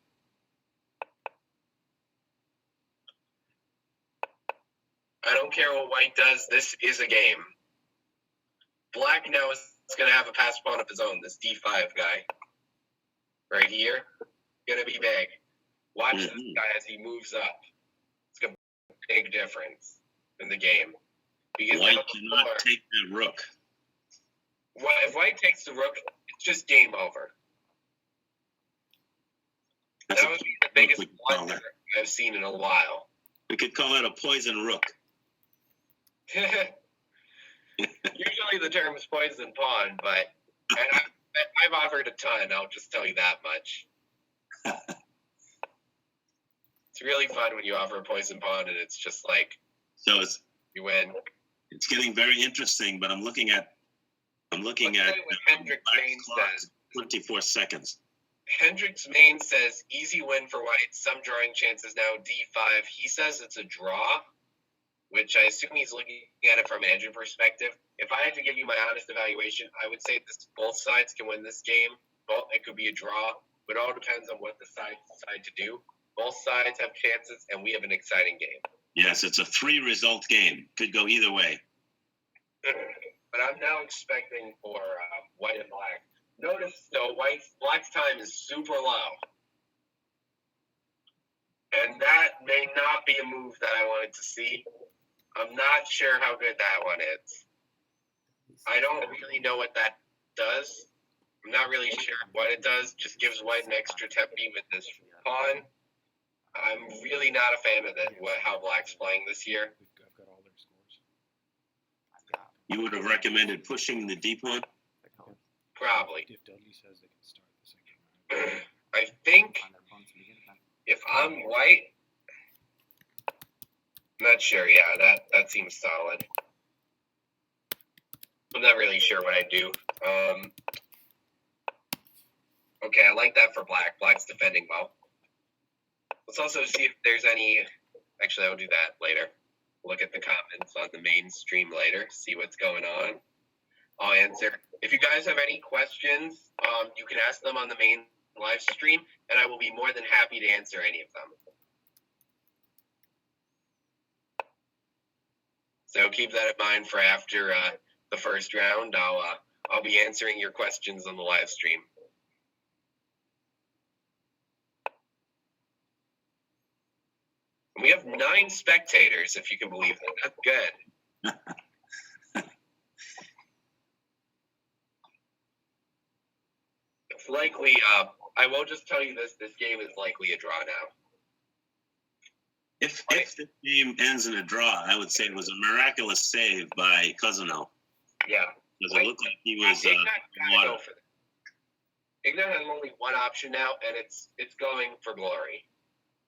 I don't care what white does. This is a game. Black now is going to have a pass pawn of his own. This d5 guy right here, going to be big. Watch this guy as he moves up. It's going to be a big difference in the game. Because white cannot take the rook. Well, if white takes the rook, it's just game over. That would be the biggest blunder I've seen in a while. We could call that a poison rook. Usually the term is poison pawn, but and I've offered a ton. I'll just tell you that much. It's really fun when you offer a poison pawn, and it's just like So you win. it's getting very interesting. But I'm looking at Let's say what Hendrick's Maine says. 24 seconds. Hendrick's Maine says easy win for white. Some drawing chances now. D5. He says it's a draw, which I assume he's looking at it from an Andrew perspective. If I had to give you my honest evaluation, I would say both sides can win this game. Well, it could be a draw, but it all depends on what the sides decide to do. Both sides have chances, and we have an exciting game. Yes, it's a 3-result game. Could go either way. But I'm now expecting for white and black. Notice, though, black's time is super low. And that may not be a move that I wanted to see. I'm not sure how good that one is. I don't really know what that does. I'm not really sure what it does. Just gives white an extra tempi with this pawn. I'm really not a fan of how black's playing this year. I've got all their scores. You would have recommended pushing the D pawn? Probably. If Dudley says they can start the second round. I think if I'm white, I'm not sure. Yeah, that seems solid. I'm not really sure what I do. Okay, I like that for black. Black's defending well. Let's also see if there's any. Actually, I'll do that later. Look at the comments on the main stream later. See what's going on. I'll answer. If you guys have any questions, you can ask them on the main live stream, and I will be more than happy to answer any of them. So keep that in mind for after the first round. I'll be answering your questions on the live stream. We have 9 spectators, if you can believe that. That's good. It's likely, I will just tell you this game is likely a draw now. If the game ends in a draw, I would say it was a miraculous save by Cousino. Yeah. Because it looked like he was water. Ignat has only one option now, and it's going for glory.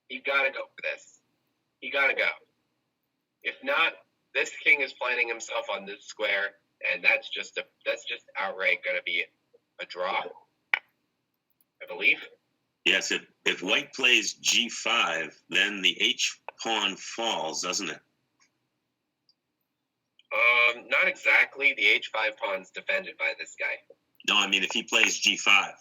You gotta go for this. You gotta go. If not, this king is planting himself on this square, and that's just outright gonna be a draw, I believe. Yes, if white plays G5, then the H pawn falls, doesn't it? Not exactly. The H5 pawn's defended by this guy. No, I mean if he plays G5.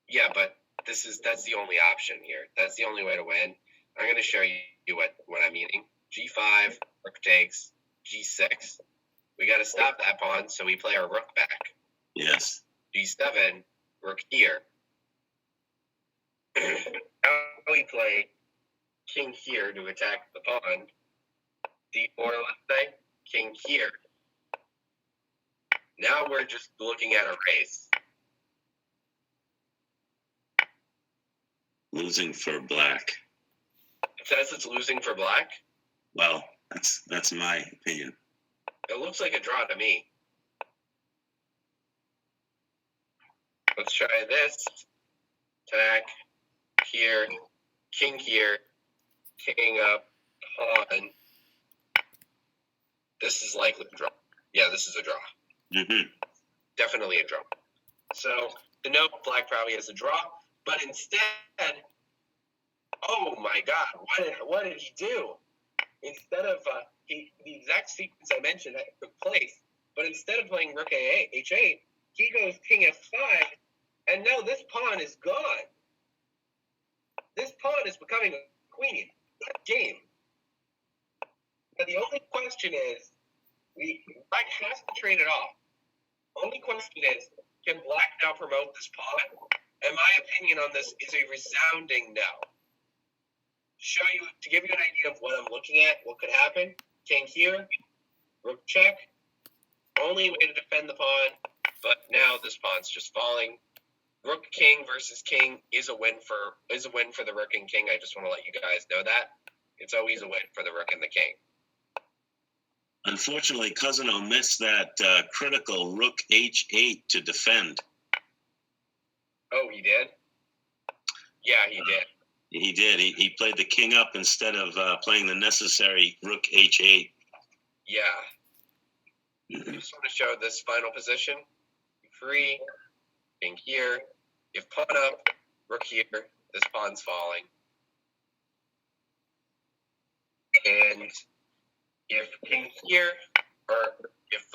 Yeah, but that's the only option here. That's the only way to win. I'm going to show you what I'm meaning. G5, rook takes, G6. We got to stop that pawn, so we play our rook back. Yes. G7, rook here. Now we play king here to attack the pawn. D4, let's say, king here. Now we're just looking at a race. Losing for black. It says it's losing for black? Well, that's my opinion. It looks like a draw to me. Let's try this. Attack. Here. King here. King up. Pawn. This is likely a draw. Yeah, this is a draw. Mm-hmm. Definitely a draw. So, the note, black probably has a draw. But instead, oh my God, what did he do? Instead of the exact sequence I mentioned took place, but instead of playing rook H8, he goes king F5, and now this pawn is gone. This pawn is becoming a queen. That game. Now the only question is, black has to trade it off. Only question is, can black now promote this pawn? And my opinion on this is a resounding no. To give you an idea of what I'm looking at, what could happen. King here, rook check. Only way to defend the pawn, but now this pawn's just falling. Rook king versus king is a win for the rook and king. I just want to let you guys know that. It's always a win for the rook and the king. Unfortunately, Cousino missed that critical rook H8 to defend. Oh, he did? Yeah, he did. He did. He played the king up instead of playing the necessary rook h8. Yeah. I just want to show this final position. Free, king here. If pawn up, rook here, this pawn's falling. And if king here, or if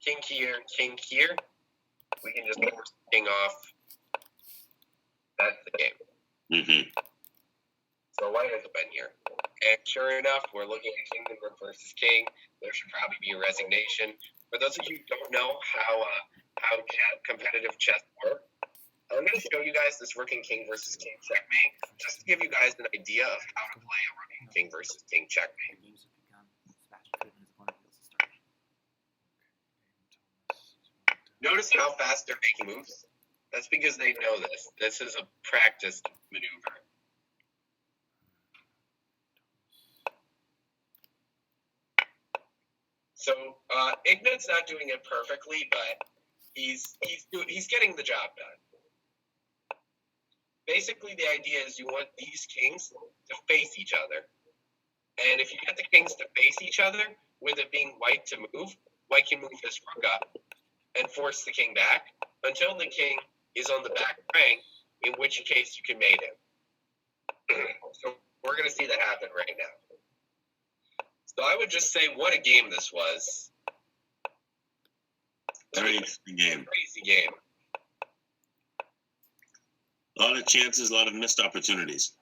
king here, we can just force the king off. That's the game. Mm-hmm. So white has a win here. And sure enough, we're looking at king and rook versus king. There should probably be a resignation. For those of you who don't know how competitive chess works, I'm going to show you guys this rook and king versus king checkmate, just to give you guys an idea of how to play a rook and king versus king checkmate. Notice how fast they're making moves? That's because they know this. This is a practiced maneuver. So Ignat's not doing it perfectly, but he's getting the job done. Basically, the idea is you want these kings to face each other. And if you get the kings to face each other, with it being white to move, white can move this rook up and force the king back until the king is on the back rank, in which case you can mate him. So we're going to see that happen right now. So I would just say what a game this was. Very interesting game. Crazy game. A lot of chances, a lot of missed opportunities.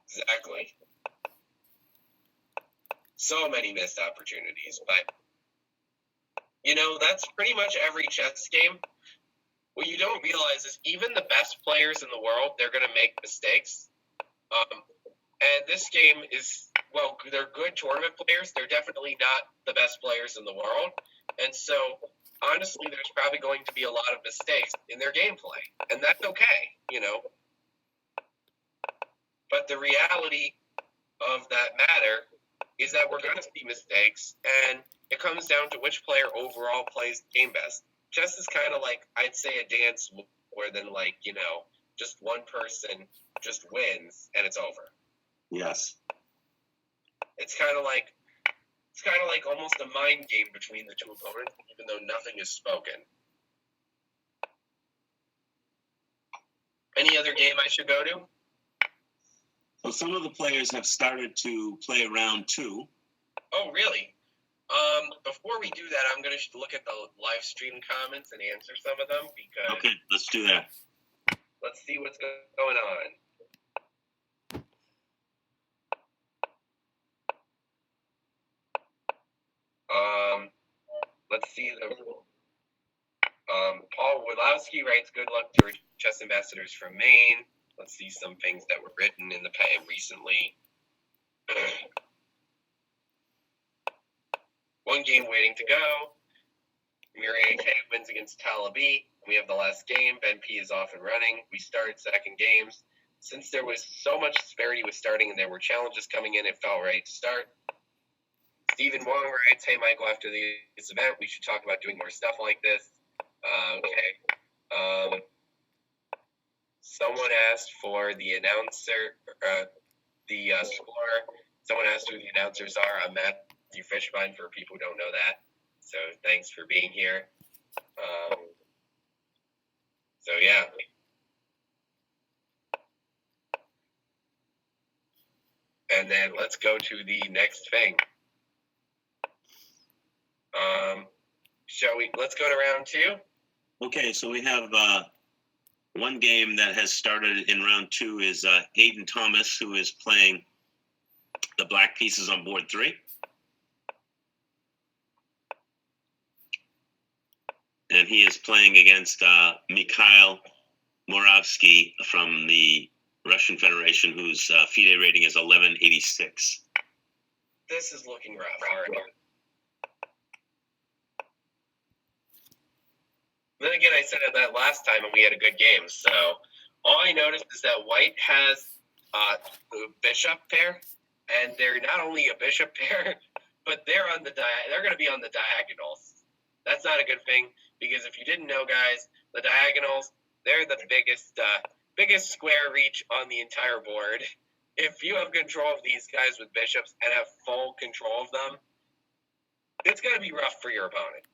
Exactly. So many missed opportunities, but that's pretty much every chess game. What you don't realize is even the best players in the world, they're going to make mistakes. And this game is, well, they're good tournament players. They're definitely not the best players in the world. And so, honestly, there's probably going to be a lot of mistakes in their gameplay. And that's okay, But the reality of that matter is that we're going to see mistakes, and it comes down to which player overall plays the game best. Chess is kind of like, I'd say, a dance more than just one person just wins and it's over. Yes. It's kind of like almost a mind game between the two opponents, even though nothing is spoken. Any other game I should go to? Well, some of the players have started to play round 2. Oh, really? Before we do that, I'm going to look at the live stream comments and answer some of them because... Okay, let's do that. Let's see what's going on. Let's see. Paul Wodlowski writes, "Good luck to our chess ambassadors from Maine." Let's see some things that were written in the recently. One game waiting to go. Miriam K wins against Talabi. We have the last game. Ben P is off and running. We started second games. Since there was so much disparity with starting and there were challenges coming in, it felt right to start. Stephen Wong writes, "Hey, Michael, after this event, we should talk about doing more stuff like this." Okay. Someone asked for the announcer, the score. Someone asked who the announcers are. I'm Matthew Fishbein, for people who don't know that. So thanks for being here. So yeah. And then let's go to the next thing. Let's go to round 2. Okay, so we have one game that has started in round 2 is Hayden Thomas, who is playing the black pieces on board 3. And he is playing against Mikhail Moravsky from the Russian Federation, whose FIDE rating is 1186. This is looking rough. All right. Then again, I said it that last time, and we had a good game. So all I noticed is that white has the bishop pair, and they're not only a bishop pair, but they're going to be on the diagonals. That's not a good thing, because if you didn't know, guys, the diagonals They're the biggest square reach on the entire board. If you have control of these guys with bishops and have full control of them, it's going to be rough for your opponent.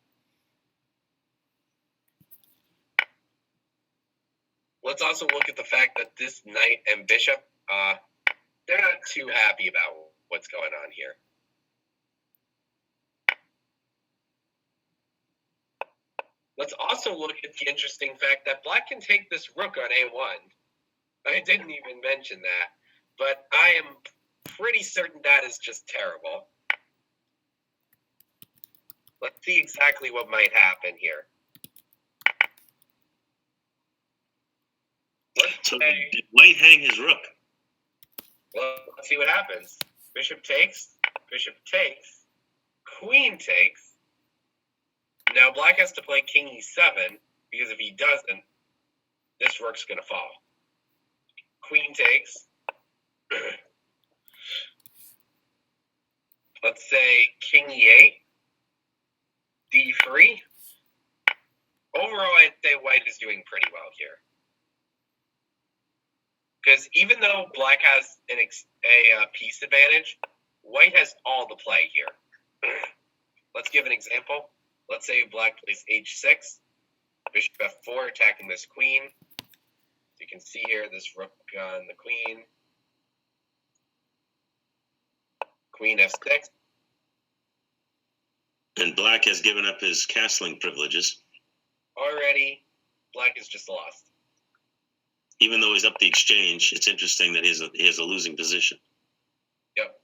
Let's also look at the fact that this knight and bishop, they're not too happy about what's going on here. Let's also look at the interesting fact that black can take this rook on a1. I didn't even mention that, but I am pretty certain that is just terrible. Let's see exactly what might happen here. So did white hang his rook? Well, let's see what happens. Bishop takes, queen takes. Now black has to play king e7, because if he doesn't, this rook's going to fall. Queen takes. Let's say king e8, d3. Overall, I'd say white is doing pretty well here. Because even though black has a piece advantage, white has all the play here. Let's give an example. Let's say black plays h6, bishop f4, attacking this queen. So you can see here this rook on the queen. Queen f6. And black has given up his castling privileges. Already, black is just lost. Even though he's up the exchange, it's interesting that he has a losing position. Yep.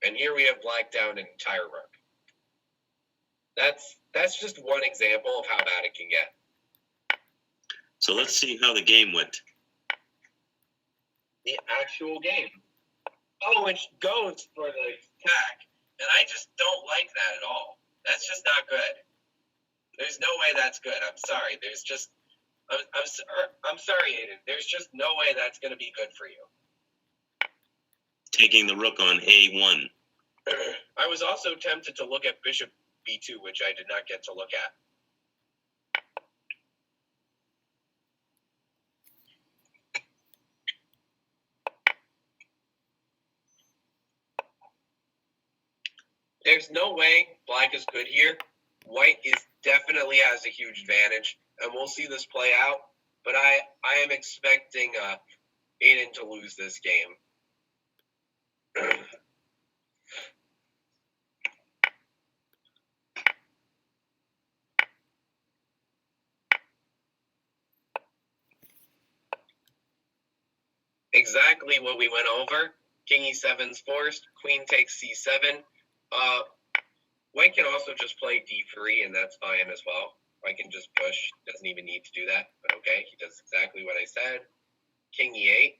And here we have black down an entire rook. That's just one example of how bad it can get. So let's see how the game went. The actual game. Oh, it goes for the attack. And I just don't like that at all. That's just not good. There's no way that's good. I'm sorry. There's just, I'm sorry, Aiden. There's just no way that's going to be good for you. Taking the rook on a1. I was also tempted to look at bishop b2, which I did not get to look at. There's no way black is good here. White definitely has a huge advantage, and we'll see this play out. But I am expecting Aiden to lose this game. Exactly what we went over. King e7's forced. Queen takes c7. White can also just play d3, and that's fine as well. White can just push. Doesn't even need to do that. But okay, he does exactly what I said. King e8.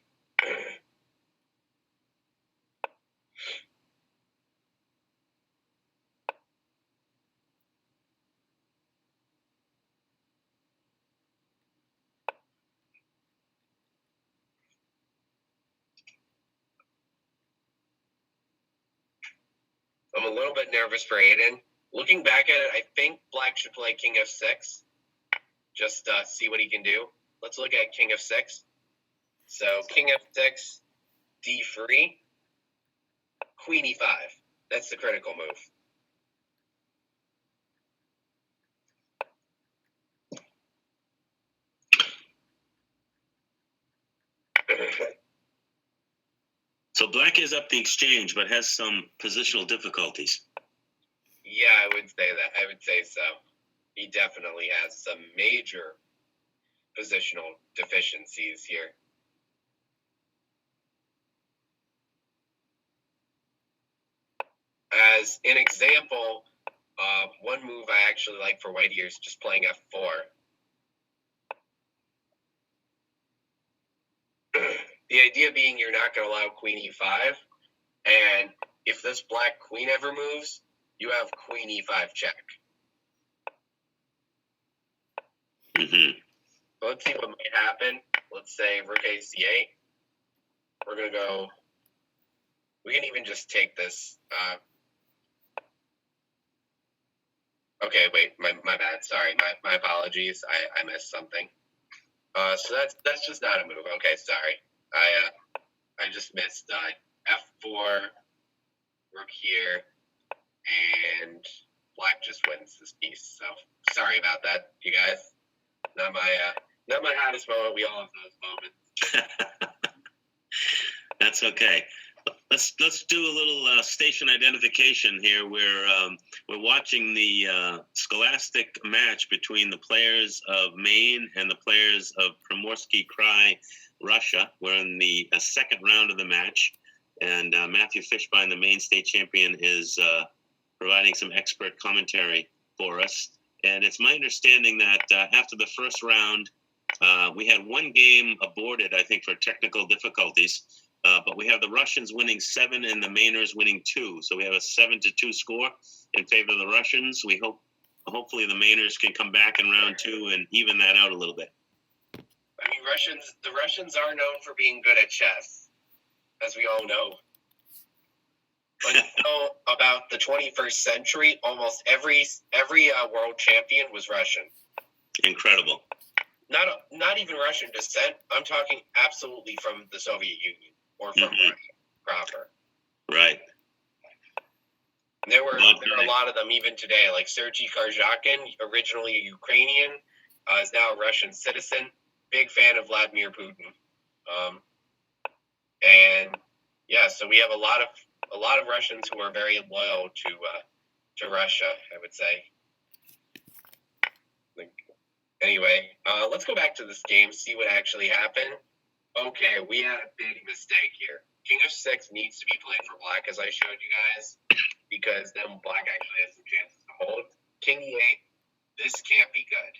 I'm a little bit nervous for Aiden. Looking back at it, I think black should play king f6. Just see what he can do. Let's look at king f6. So king f6, d3, queen e5. That's the critical move. So black is up the exchange, but has some positional difficulties. Yeah, I would say that. I would say so. He definitely has some major positional deficiencies here. As an example, one move I actually like for white here is just playing f4. The idea being you're not going to allow queen e5, and if this black queen ever moves, you have queen e5 check. Mm-hmm. So let's see what might happen. Let's say rook a c8. We're going to go, we can even just take this. Okay, wait, my bad. Sorry, my apologies. I missed something. So that's just not a move. Okay, sorry. I just missed F4, rook here, and black just wins this piece. So sorry about that, you guys. Not my hottest moment. We all have those moments. That's okay. Let's do a little station identification here. We're watching the scholastic match between the players of Maine and the players of Primorski Krai, Russia. We're in the second round of the match, and Matthew Fishbein, the Maine state champion, is providing some expert commentary for us. And it's my understanding that after the first round, we had one game aborted, I think, for technical difficulties. But we have the Russians winning 7 and the Mainers winning 2. So we have a 7-2 score in favor of the Russians. Hopefully the Mainers can come back in round 2 and even that out a little bit. I mean, the Russians are known for being good at chess, as we all know. Until about the 21st century, almost every world champion was Russian. Incredible. Not even Russian descent. I'm talking absolutely from the Soviet Union or from Russia proper. Right. There are a lot of them even today, like Sergei Karjakin, originally a Ukrainian, is now a Russian citizen. Big fan of Vladimir Putin. And yeah, so we have a lot of Russians who are very loyal to Russia, I would say. Anyway, let's go back to this game, see what actually happened. Okay, we had a big mistake here. King of 6 needs to be played for black, as I showed you guys, because then black actually has some chances to hold. King E8, this can't be good.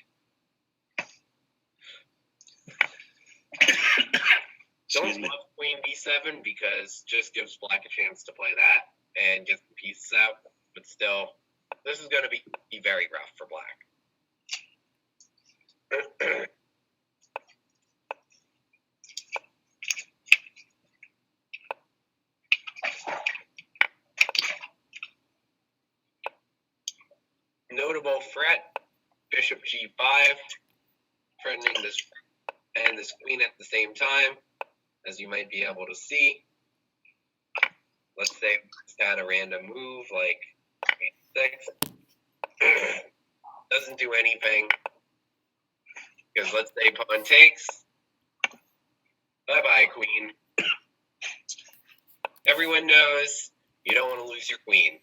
Don't love Queen B7 because just gives black a chance to play that and get the pieces out. But still, this is going to be very rough for black. Notable threat, bishop g5, threatening this and this queen at the same time, as you might be able to see. Let's say it's got a random move like h6. Doesn't do anything. Because let's say pawn takes. Bye-bye, queen. Everyone knows you don't want to lose your queen.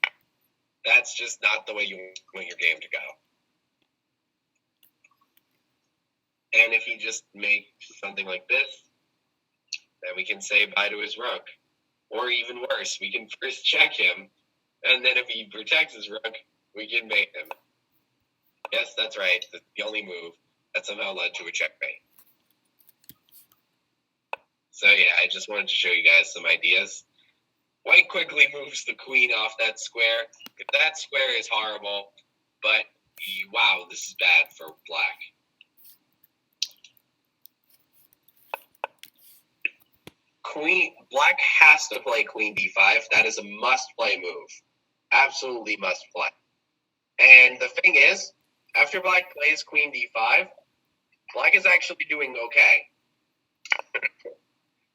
That's just not the way you want your game to go. And if he just makes something like this, then we can say bye to his rook. Or even worse, we can first check him, and then if he protects his rook, we can mate him. Yes, that's right. That's the only move that somehow led to a checkmate. So yeah, I just wanted to show you guys some ideas. White quickly moves the queen off that square. That square is horrible, but wow, this is bad for black. Black has to play queen d5. That is a must-play move. Absolutely must play. And the thing is, after black plays queen d5, black is actually doing okay.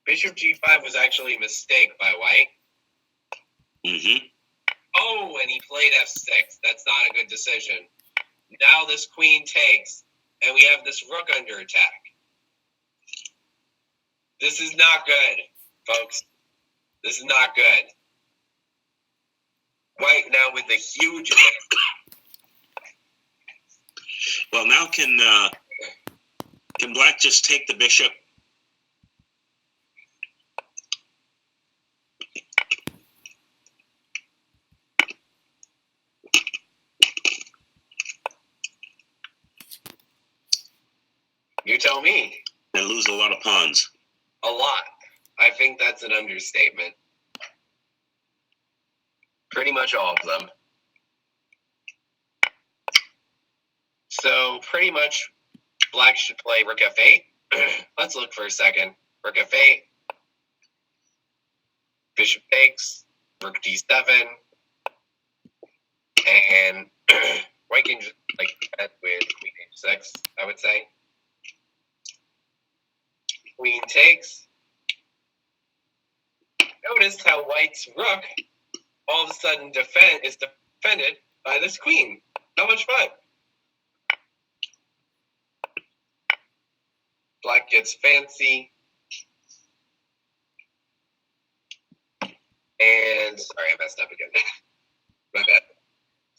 Bishop g5 was actually a mistake by white. Mm-hmm. Oh, and he played f6. That's not a good decision. Now this queen takes, and we have this rook under attack. This is not good, folks. This is not good. White now with a huge advantage. Well, now can black just take the bishop? You tell me. And lose a lot of pawns. A lot. I think that's an understatement. Pretty much all of them. So pretty much black should play rook f8. Let's look for a second. Rook f8. Bishop takes. Rook d7. And White can just bet with queen h6, I would say. Queen takes. Notice how white's rook all of a sudden is defended by this queen. Not much fun. Black gets fancy. And sorry, I messed up again. My bad.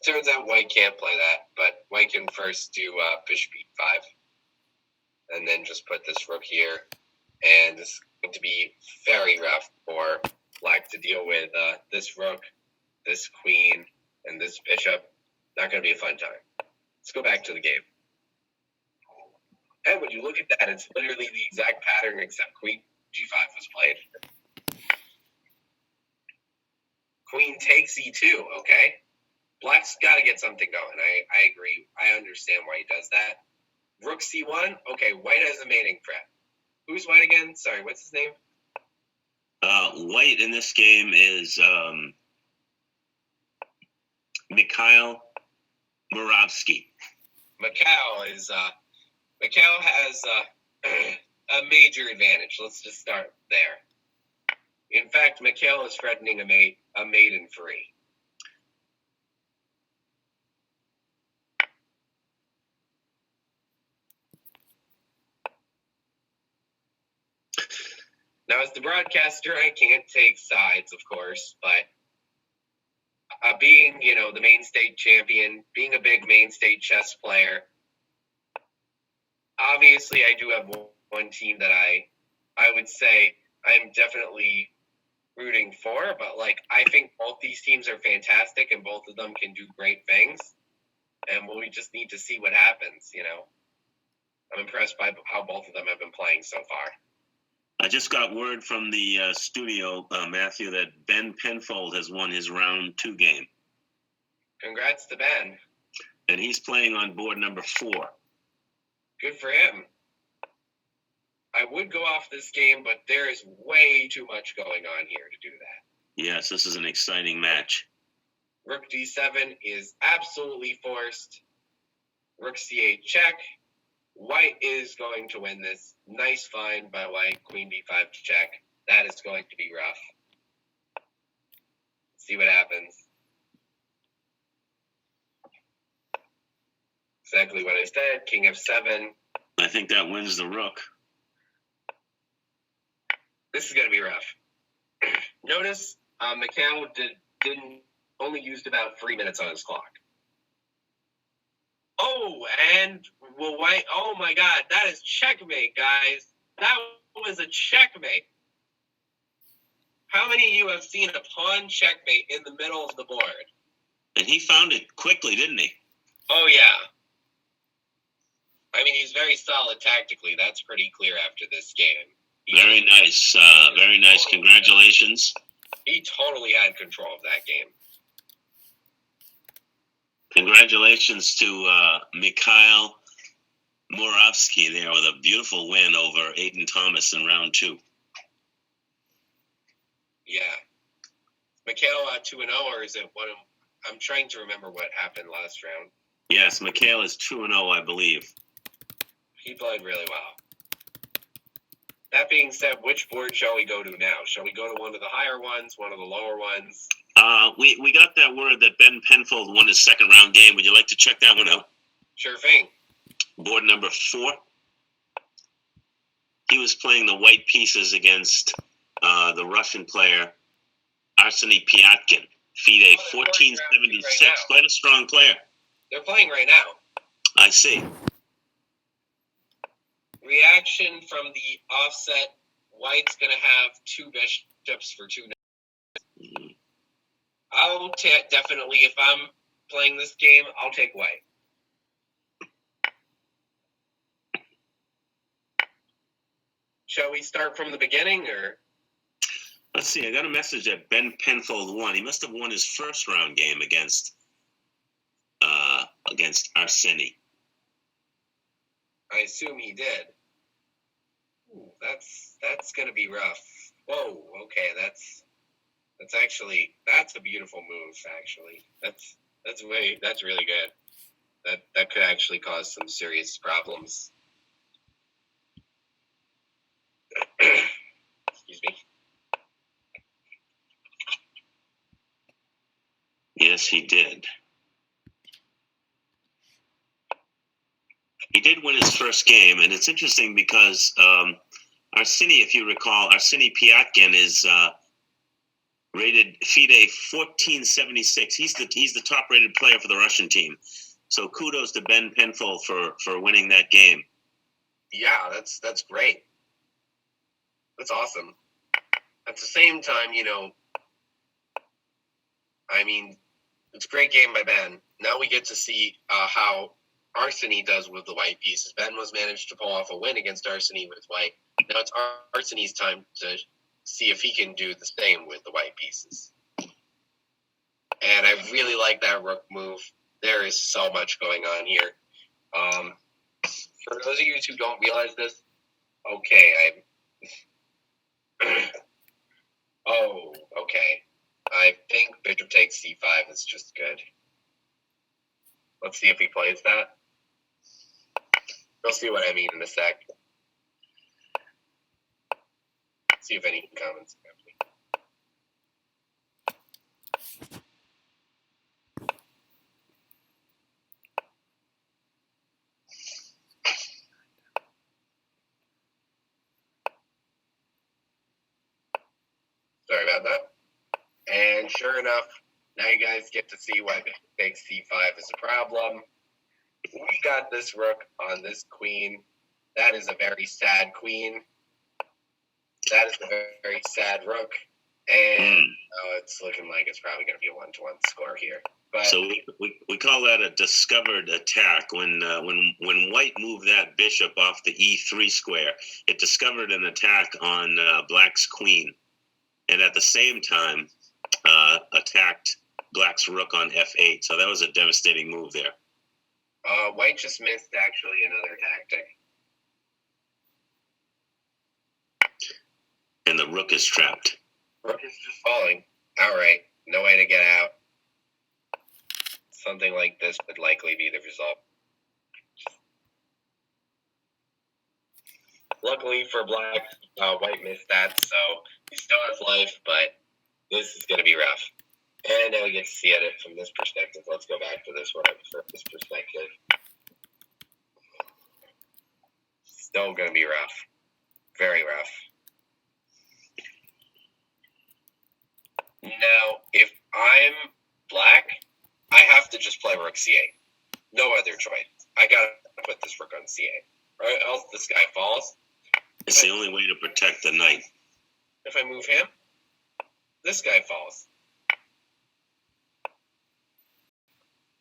Turns out white can't play that, but white can first do bishop e5. And then just put this rook here. And this is going to be very rough for black to deal with this rook, this queen, and this bishop. Not going to be a fun time. Let's go back to the game. And when you look at that, it's literally the exact pattern except queen g5 was played. Queen takes e2, okay? Black's got to get something going. I agree. I understand why he does that. Rook c1, okay, white has a mating threat. Who's white again? Sorry, what's his name? White in this game is Mikhail Moravsky. Mikhail has a major advantage. Let's just start there. In fact, Mikhail is threatening a mate in free. Now, as the broadcaster, I can't take sides, of course, but being, the Maine state champion, being a big Maine state chess player, obviously I do have one team that I would say I'm definitely rooting for, but I think both these teams are fantastic and both of them can do great things, and we just need to see what happens. I'm impressed by how both of them have been playing so far. I just got word from the studio, Matthew, that Ben Penfold has won his round 2 game. Congrats to Ben. And he's playing on board number 4. Good for him. I would go off this game, but there is way too much going on here to do that. Yes, this is an exciting match. Rook d7 is absolutely forced. Rook c8 check. White is going to win this. Nice find by white. Queen b5 check. That is going to be rough. See what happens. Exactly what I said. King f7. I think that wins the rook. This is going to be rough. Notice Mikhail didn't only used about 3 minutes on his clock. Oh, and will white? Oh my God, that is checkmate, guys. That was a checkmate. How many of you have seen a pawn checkmate in the middle of the board? And he found it quickly, didn't he? Oh yeah. I mean, he's very solid tactically. That's pretty clear after this game. Very nice. Very nice. Congratulations. He totally had control of that game. Congratulations to Mikhail Moravsky there with a beautiful win over Aidan Thomas in round 2. Yeah. Mikhail 2-0, or is it one? I'm trying to remember what happened last round. Yes, Mikhail is 2-0, I believe. He played really well. That being said, which board shall we go to now? Shall we go to one of the higher ones, one of the lower ones? We got that word that Ben Penfold won his second round game. Would you like to check that one out? Sure thing. Board number 4. He was playing the white pieces against the Russian player Arseny Pyatkin. FIDE 1476. Right, quite a strong player. They're playing right now. I see. Reaction from the offset. White's going to have 2 bishops for 2 knights. Mm-hmm. I'll definitely, if I'm playing this game, I'll take white. Shall we start from the beginning, or? Let's see. I got a message that Ben Penfold won. He must have won his first round game against Arseny. I assume he did. Ooh, that's going to be rough. Whoa. Okay, that's a beautiful move. Actually, that's really good. That could actually cause some serious problems. Excuse me. Yes, he did. He did win his first game, and it's interesting because Arseny, if you recall, Arseny Piatkin is rated FIDE 1476. He's the top rated player for the Russian team. So kudos to Ben Penfold for winning that game. Yeah, that's great. That's awesome. At the same time, I mean, it's a great game by Ben. Now we get to see how Arseny does with the white pieces. Ben was managed to pull off a win against Arseny with white. Now it's Arseny's time to see if he can do the same with the white pieces. And I really like that rook move. There is so much going on here. For those of you who don't realize this, okay, oh, okay. I think bishop takes c5 is just good. Let's see if he plays that. You'll see what I mean in a sec. See if any comments come. Sorry about that. And sure enough, now you guys get to see why bishop takes c5 is a problem. We got this rook on this queen. That is a very sad queen. That is a very sad rook. And it's looking like it's probably going to be a 1-1 score here. But so we call that a discovered attack. When white moved that bishop off the e3 square, it discovered an attack on black's queen, and at the same time attacked black's rook on f8. So that was a devastating move there. White just missed actually another tactic. And the rook is trapped. Rook is just falling. All right, no way to get out. Something like this would likely be the result. Luckily for black, white missed that, so he still has life, but this is going to be rough. And now we get to see it from this perspective. Let's go back to this one from this perspective. Still going to be rough. Very rough. Now, if I'm black, I have to just play rook c8. No other choice. I got to put this rook on c8. Or else this guy falls. It's the only way to protect the knight. If I move him, this guy falls.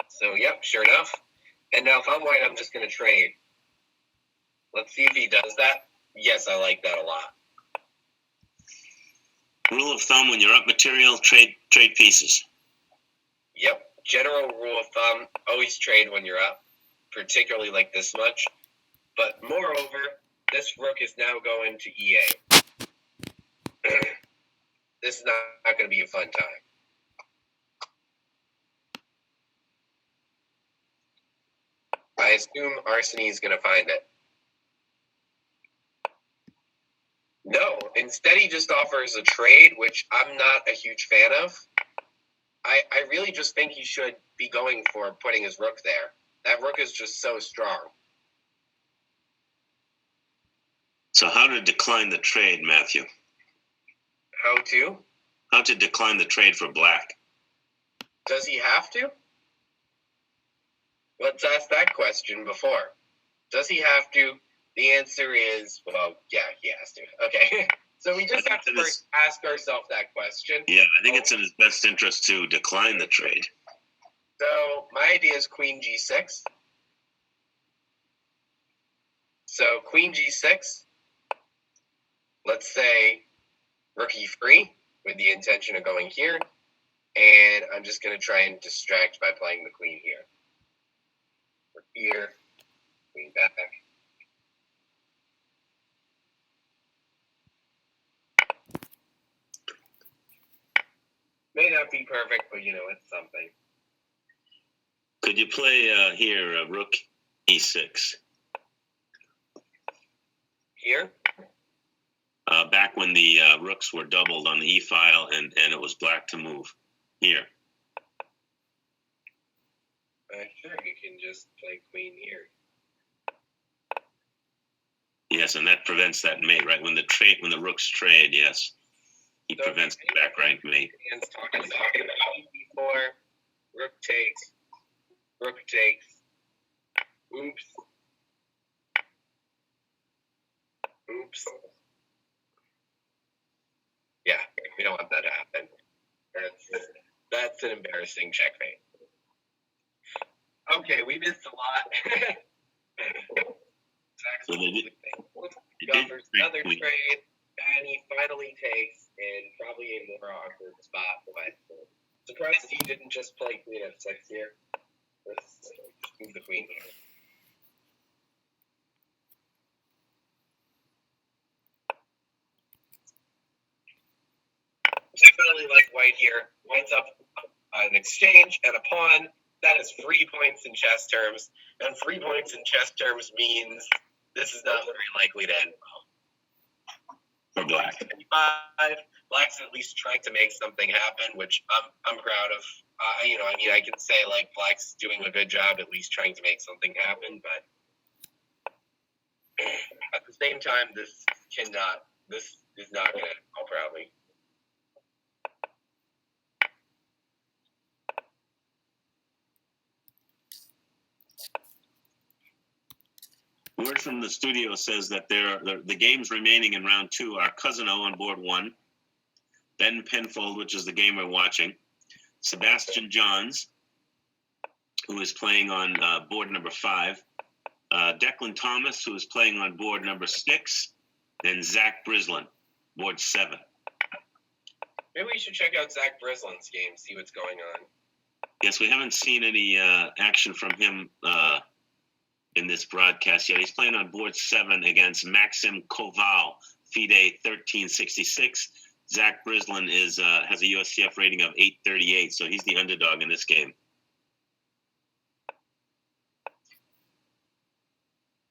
So, yep, sure enough. And now if I'm white, I'm just going to trade. Let's see if he does that. Yes, I like that a lot. Rule of thumb, when you're up material, trade pieces. Yep. General rule of thumb, always trade when you're up, particularly like this much. But moreover, this rook is now going to e8. This is not going to be a fun time. I assume Arseny is going to find it. No, instead he just offers a trade, which I'm not a huge fan of. I really just think he should be going for putting his rook there. That rook is just so strong. So how to decline the trade, Matthew? How to? How to decline the trade for black? Does he have to? Let's ask that question before. Does he have to? The answer is, well, yeah, he has to. Okay. So we just have to first ask ourselves that question. Yeah, I think it's in his best interest to decline the trade. So my idea is queen g6. So queen g6. Let's say rook e3 with the intention of going here. And I'm just going to try and distract by playing the queen here. Rook here, queen back. May not be perfect, but it's something. would you play here, rook e6? Here? Back when the rooks were doubled on the e-file and it was black to move. Here. Sure, you can just play queen here. Yes, and that prevents that mate, right? When the rooks trade, yes. He prevents the back rank mate. Hands talking about b4, rook takes, oops. Yeah, we don't want that to happen. That's an embarrassing checkmate. Okay, we missed a lot. So they did Another trade, and he finally takes in probably a more awkward spot, but surprised he didn't just play queen f6 here. Let's move the queen here. Definitely like white here. White's up an exchange and a pawn. That is 3 points in chess terms, and 3 points in chess terms means this is not very likely to end well. For black. Black's at least trying to make something happen, which I'm proud of. I can say like Black's doing a good job at least trying to make something happen, but at the same time, this is not going to end well, probably. Word from the studio says that the games remaining in round 2 are Cousin O on board 1, Ben Penfold, which is the game we're watching, Sebastian Johns, who is playing on board number 5, Declan Thomas, who is playing on board number 6, and Zach Brislin, board 7. Maybe we should check out Zach Brislin's game, see what's going on. Yes, we haven't seen any action from him in this broadcast yet. He's playing on board 7 against Maxim Koval, FIDE 1366. Zach Brislin has a USCF rating of 838, so he's the underdog in this game.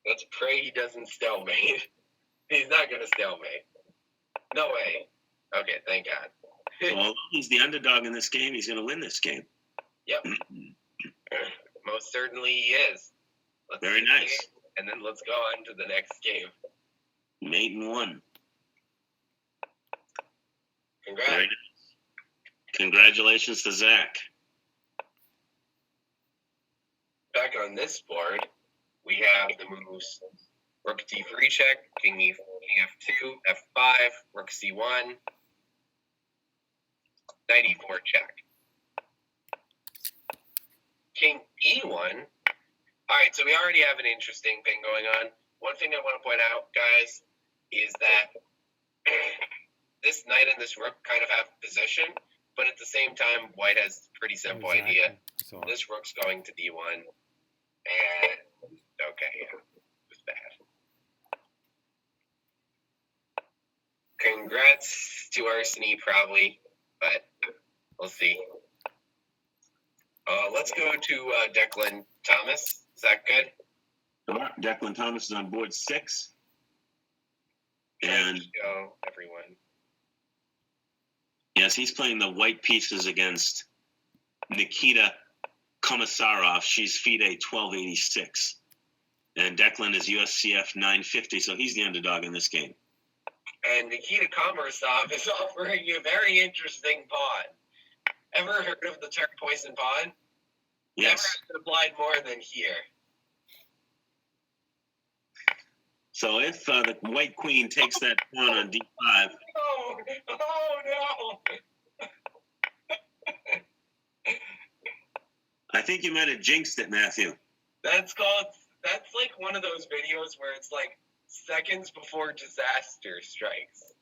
Let's pray he doesn't stalemate. He's not going to stalemate. No way. Okay, thank God. Well, he's the underdog in this game. He's going to win this game. Yep. Most certainly he is. Very nice. And then let's go on to the next game. Mate and 1. Congrats. Very nice. Congratulations to Zach. Back on this board, we have the moves rook d3 check, king f2, f5, rook c1, knight e4 check. King e1. All right, so we already have an interesting thing going on. One thing I want to point out, guys, is that this knight and this rook kind of have position, but at the same time, white has a pretty simple idea. So, This rook's going to d1, and okay, yeah, it was bad. Congrats to Arseny, probably, but we'll see. Let's go to Declan Thomas. Is that good? Sure. Declan Thomas is on board 6. And show everyone. yes, he's playing the white pieces against Nikita Komisarov. She's FIDE 1286. And Declan is USCF 950, so he's the underdog in this game. And Nikita Komarasov is offering you a very interesting pawn. Ever heard of the Turk poison pawn? Yes. Never applied more than here. So if the white queen takes that pawn on d5, Oh no! I think you might have jinxed it, Matthew. That's like one of those videos where it's like seconds before disaster strikes.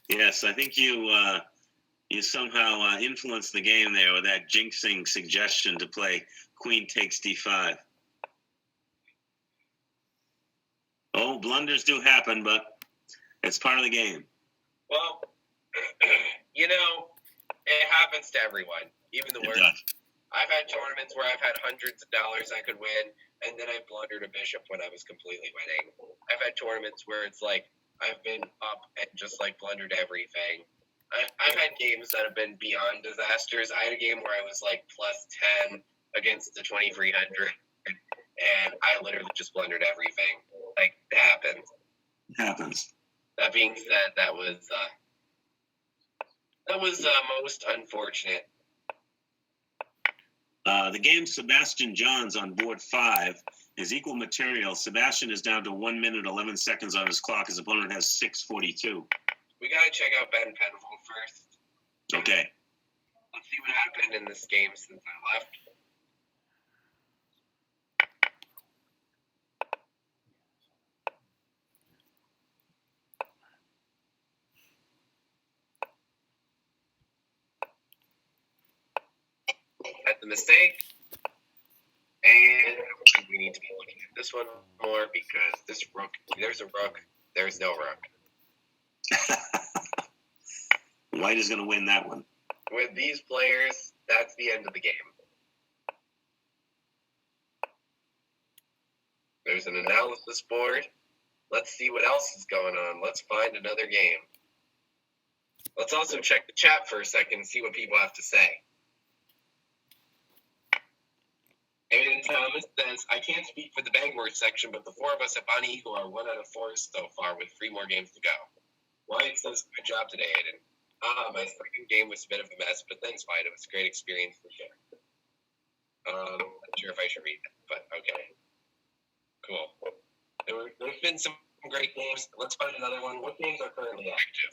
Yes, I think you somehow influenced the game there with that jinxing suggestion to play queen takes d5. Oh, blunders do happen, but it's part of the game. Well, it happens to everyone, even the It worst. does. I've had tournaments where I've had hundreds of dollars I could win, and then I blundered a bishop when I was completely winning. I've had tournaments where it's like I've been up and just like blundered everything. I've had games that have been beyond disasters. I had a game where I was like plus 10 against the 2300, and I literally just blundered everything. Like, it happens. It happens. That being said, that was most unfortunate. The game Sebastian Johns on board 5 is equal material. Sebastian is down to 1 minute 11 seconds on his clock. His opponent has 6:42. We gotta check out Ben Penfold first. Okay. Let's see what happened in this game since I left. That's a mistake. And I think we need to be looking at this one more because this rook, there's a rook, there's no rook. White is going to win that one. With these players, that's the end of the game. There's an analysis board. Let's see what else is going on. Let's find another game. Let's also check the chat for a second and see what people have to say. Aiden Thomas says, I can't speak for the Bangor section, but the four of us at Bonnie Eagle are 1 out of 4 so far with 3 more games to go. Wyatt says, good job today, Aiden. My second game was a bit of a mess, but thanks, Wyatt. It was a great experience for sure. Not sure if I should read that, but okay. Cool. There's been some great games. Let's find another one. What games are currently active?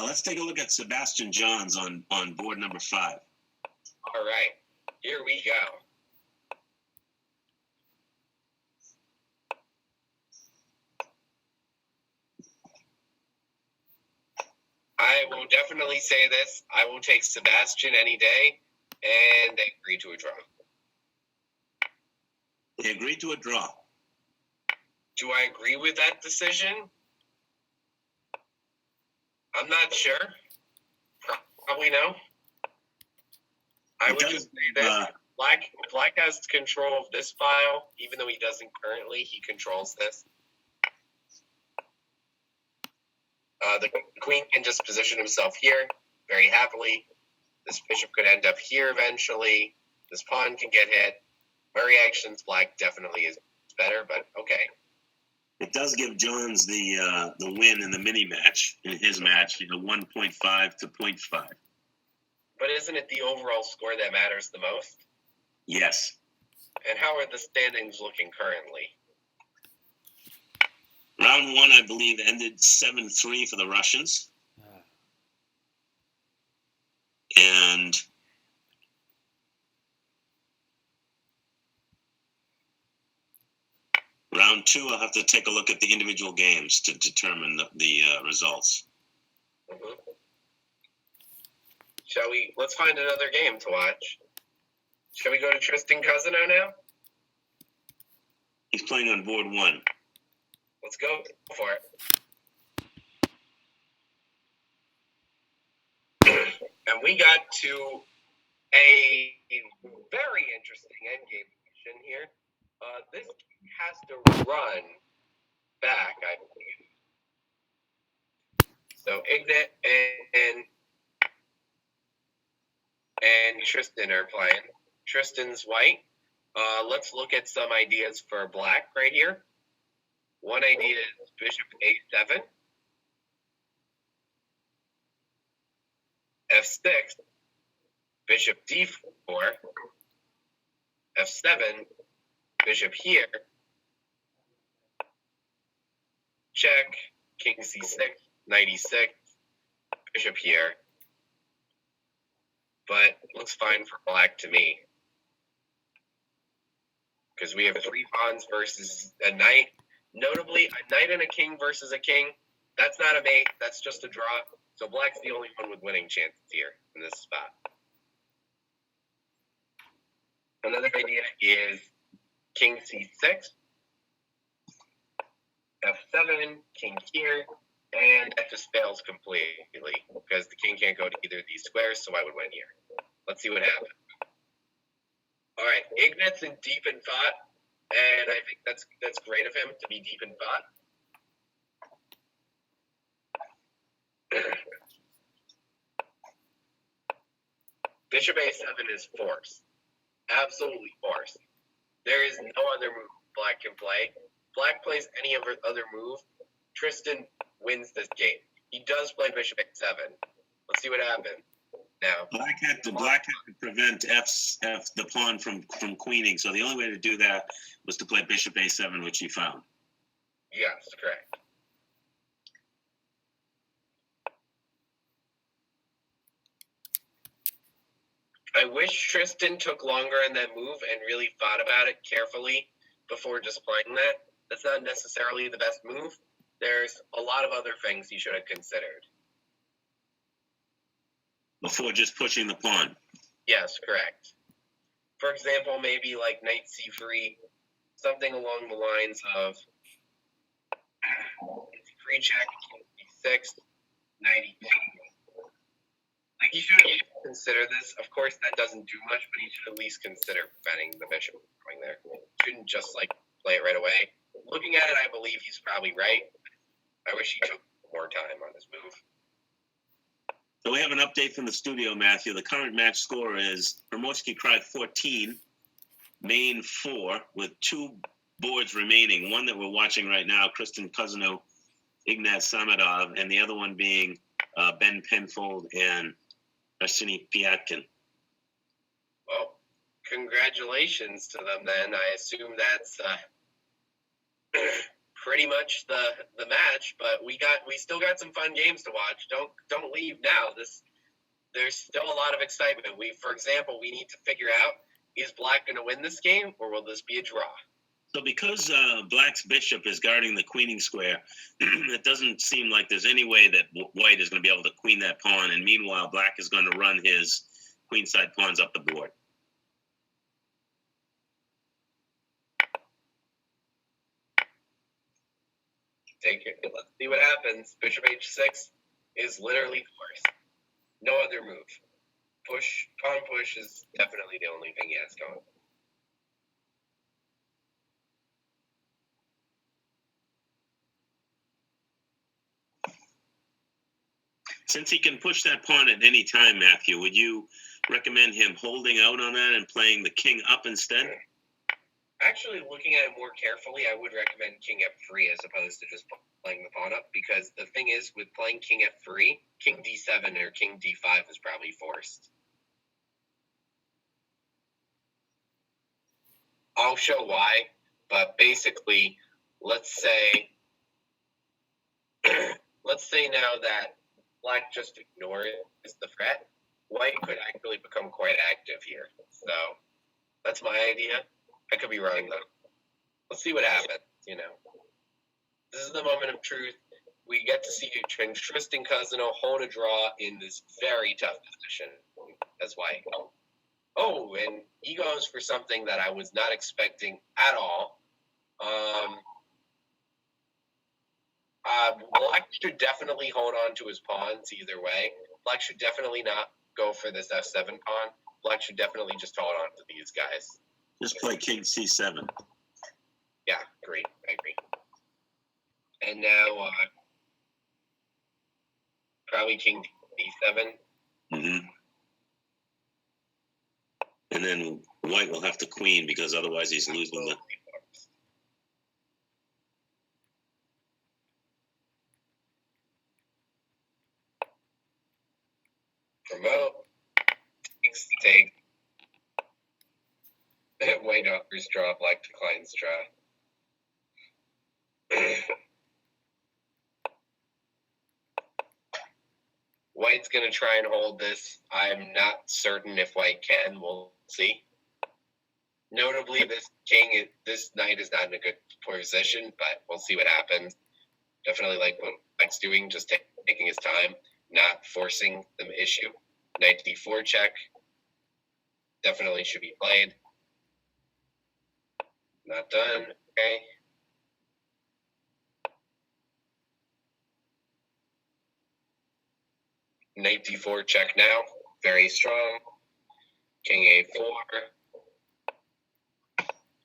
Let's take a look at Sebastian Johns on board number 5. All right. Here we go. I will definitely say this. I will take Sebastian any day, and they agree to a draw. They agreed to a draw. Do I agree with that decision? I'm not sure. Probably no. I would just say this. Black has control of this file, even though he doesn't currently. He controls this. The queen can just position himself here very happily. This bishop could end up here eventually. This pawn can get hit. My reactions, black definitely is better, but okay. It does give Johns the win in the mini match, in his match, 1.5 to 0.5. But isn't it the overall score that matters the most? Yes. And how are the standings looking currently? Round 1, I believe, ended 7-3 for the Russians. And round 2, I'll have to take a look at the individual games to determine the results. Mm-hmm. Let's find another game to watch. Shall we go to Tristan Cousino now? He's playing on board 1. Let's go for it. And we got to a very interesting endgame position here. This has to run back, I believe. So Ignat and Tristan are playing. Tristan's white. Let's look at some ideas for black right here. One idea is bishop a7, f6, bishop d4, f7, bishop here, check, king c6, knight e6, bishop here. But looks fine for black to me. Because we have 3 pawns versus a knight. Notably, a knight and a king versus a king, that's not a mate, that's just a draw. So black's the only one with winning chances here in this spot. Another idea is king c6, f7, king here, and that just fails completely because the king can't go to either of these squares, so I would win here. Let's see what happens. All right, Ignat's in deep in thought, and I think that's great of him to be deep in thought. Bishop A7 is forced. Absolutely forced. There is no other move Black can play. Black plays any other move, Tristan wins this game. He does play Bishop A7. Let's see what happens. Now, Black had to prevent the pawn from queening. So the only way to do that was to play Bishop A7, which he found. Yes, correct. I wish Tristan took longer on that move and really thought about it carefully before just playing that. That's not necessarily the best move. There's a lot of other things he should have considered. Before just pushing the pawn. Yes, correct. For example, maybe like knight c3, something along the lines of c3 check, c6, knight e2. Like, he should consider this. Of course, that doesn't do much, but he should at least consider preventing the bishop from going there. He shouldn't just, like, play it right away. Looking at it, I believe he's probably right. I wish he took more time on his move. So we have an update from the studio, Matthew. The current match score is Primorski Krai 14, Maine 4, with 2 boards remaining. One that we're watching right now, Kristen Cousino, Ignat Samadov, and the other one being Ben Penfold and Arseny Piatkin. Well, congratulations to them then. I assume that's pretty much the match, but we still got some fun games to watch. Don't leave now. There's still a lot of excitement. For example, we need to figure out, is Black going to win this game, or will this be a draw? So because Black's bishop is guarding the queening square, it doesn't seem like there's any way that White is going to be able to queen that pawn, and meanwhile, Black is going to run his queenside pawns up the board. Take it. Let's see what happens. Bishop h6 is literally forced. No other move. Pawn push is definitely the only thing he has going. Since he can push that pawn at any time, Matthew, would you recommend him holding out on that and playing the king up instead? Actually, looking at it more carefully, I would recommend king f3 as opposed to just playing the pawn up, because the thing is, with playing king f3, king d7 or king d5 is probably forced. I'll show why, but basically, let's say now that Black just ignores the threat, White could actually become quite active here. So that's my idea. I could be wrong, though. Let's see what happens, This is the moment of truth. We get to see Tristan Cousino hold a draw in this very tough position as White. Oh, and he goes for something that I was not expecting at all. Black should definitely hold on to his pawns either way. Black should definitely not go for this f7 pawn. Black should definitely just hold on to these guys. Just play king c7. Yeah, great. I agree. And now, probably king d7. Mm-hmm. And then White will have to queen, because otherwise he's losing the... Promote. Take. White offers draw, Black declines draw. White's going to try and hold this. I'm not certain if White can. We'll see. Notably, this knight is not in a good position, but we'll see what happens. Definitely like what White's doing, just taking his time, not forcing the issue. Knight d4 check. Definitely should be played. Not done. Okay. Knight d4 check now. Very strong. King A4.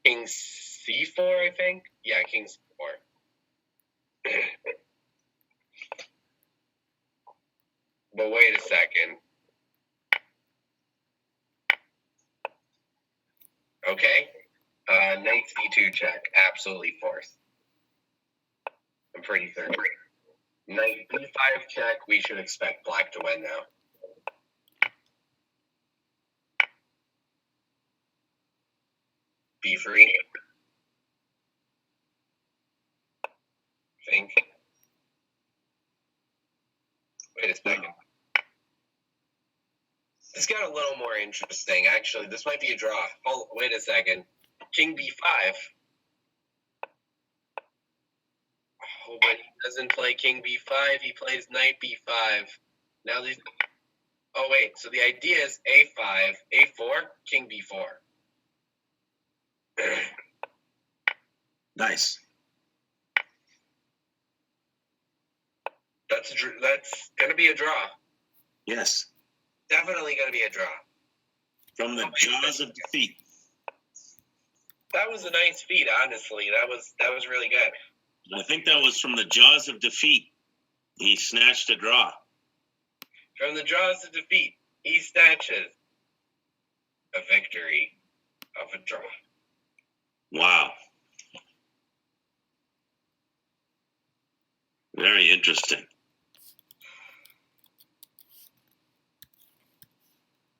King C4, I think. Yeah, King C4. But wait a second. Okay. Knight C2 check. Absolutely forced. I'm pretty certain. Knight B5 check. We should expect black to win now. B3. Think. Wait a second. This got a little more interesting. Actually, this might be a draw. Oh, wait a second. King B5. Oh, but he doesn't play King B5. He plays Knight B5. Now these. Oh wait. So the idea is A5, A4, King B4. Nice. That's gonna be a draw. Yes. Definitely gonna be a draw. From the jaws of defeat. That was a nice feat, honestly. That was really good. I think that was from the jaws of defeat. He snatched a draw. From the jaws of defeat, he snatches a victory of a draw. Wow. Very interesting.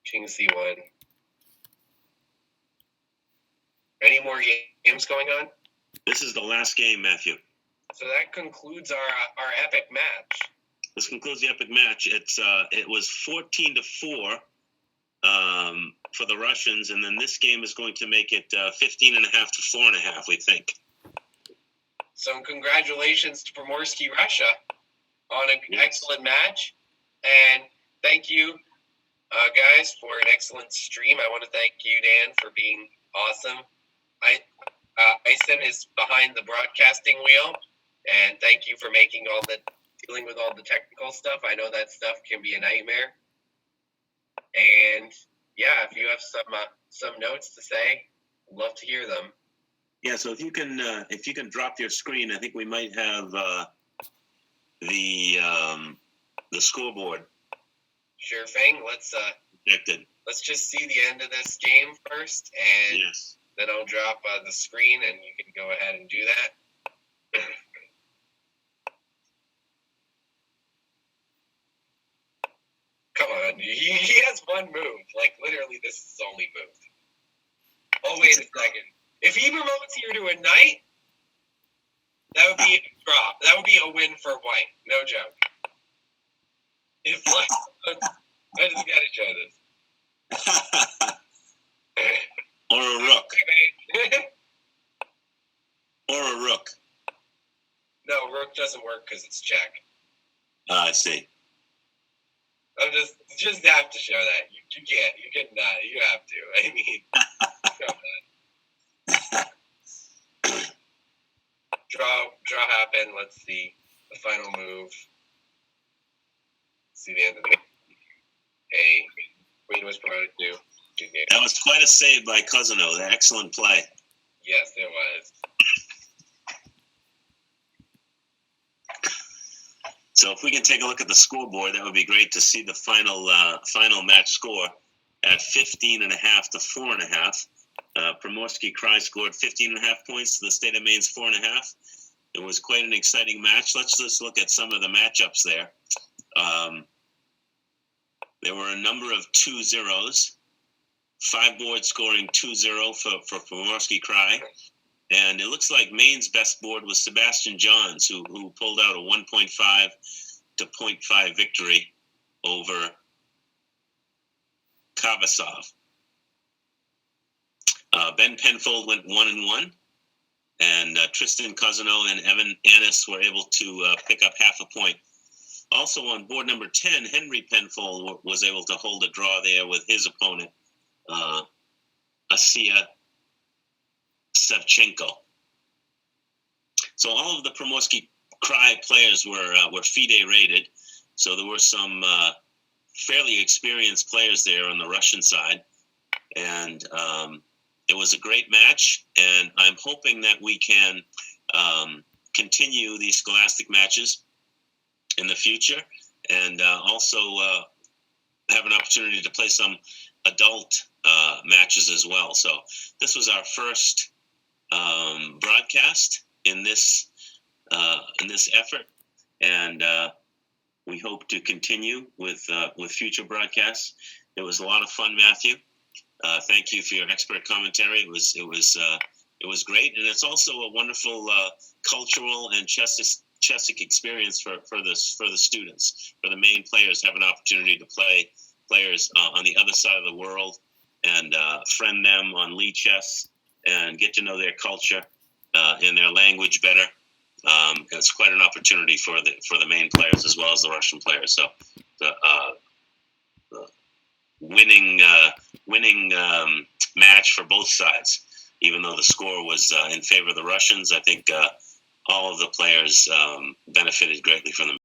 King C1. Any more games going on? This is the last game, Matthew. So that concludes our epic match. This concludes the epic match. It was 14-4 for the Russians, and then this game is going to make it 15.5 to 4.5, we think. So congratulations to Primorsky, Russia, on an Yes. excellent match, and thank you, guys, for an excellent stream. I want to thank you, Dan, for being awesome. Ison is behind the broadcasting wheel, and thank you for dealing with all the technical stuff. I know that stuff can be a nightmare. And yeah, if you have some notes to say, I'd love to hear them. Yeah, so if you can drop your screen, I think we might have the scoreboard Sure thing. projected. Let's just see the end of this game first, and Yes. then I'll drop the screen, and you can go ahead and do that. Come on, he has one move. Like, literally, this is his only move. Oh, wait a second. If he promotes here to a knight, that would be a drop. That would be a win for white. No joke. If black, I just gotta show this. Or a rook. Or a rook. No, rook doesn't work because it's check. I see. I'm just have to show that. You can't. You cannot. You have to. I mean, come on. Draw happened. Let's see the final move. See the end of the game. Hey, Queen was promoted to 2 games. That was quite a save by Cousino. Excellent play. Yes, it was. So if we can take a look at the scoreboard, that would be great to see the final match score at 15.5 to 4.5. Primorski Krai scored 15.5 points to the state of Maine's 4.5. It was quite an exciting match. Let's just look at some of the matchups there. There were a number of 2-0s. 5 boards scoring 2-0 for Primorski Krai. And it looks like Maine's best board was Sebastian Johns, who pulled out a 1.5 to 0.5 victory over Kavasov. Ben Penfold went 1-1, and Tristan Cousino and Evan Annis were able to pick up half a point. Also on board number 10, Henry Penfold was able to hold a draw there with his opponent, Asiya Savchenko. So all of the Primorski Krai players were FIDE rated. So there were some fairly experienced players there on the Russian side. and it was a great match. And I'm hoping that we can continue these scholastic matches in the future, and also have an opportunity to play some adult matches as well. So this was our first broadcast in this effort, and we hope to continue with future broadcasts. It was a lot of fun, Matthew. Thank you for your expert commentary. It was great, and it's also a wonderful cultural and chessic experience for the students. For the Maine players, have an opportunity to play players on the other side of the world and friend them on Lee chess and get to know their culture and their language better. It's quite an opportunity for the Maine players as well as the Russian players. So the winning match for both sides. Even though the score was in favor of the Russians, I think all of the players benefited greatly from the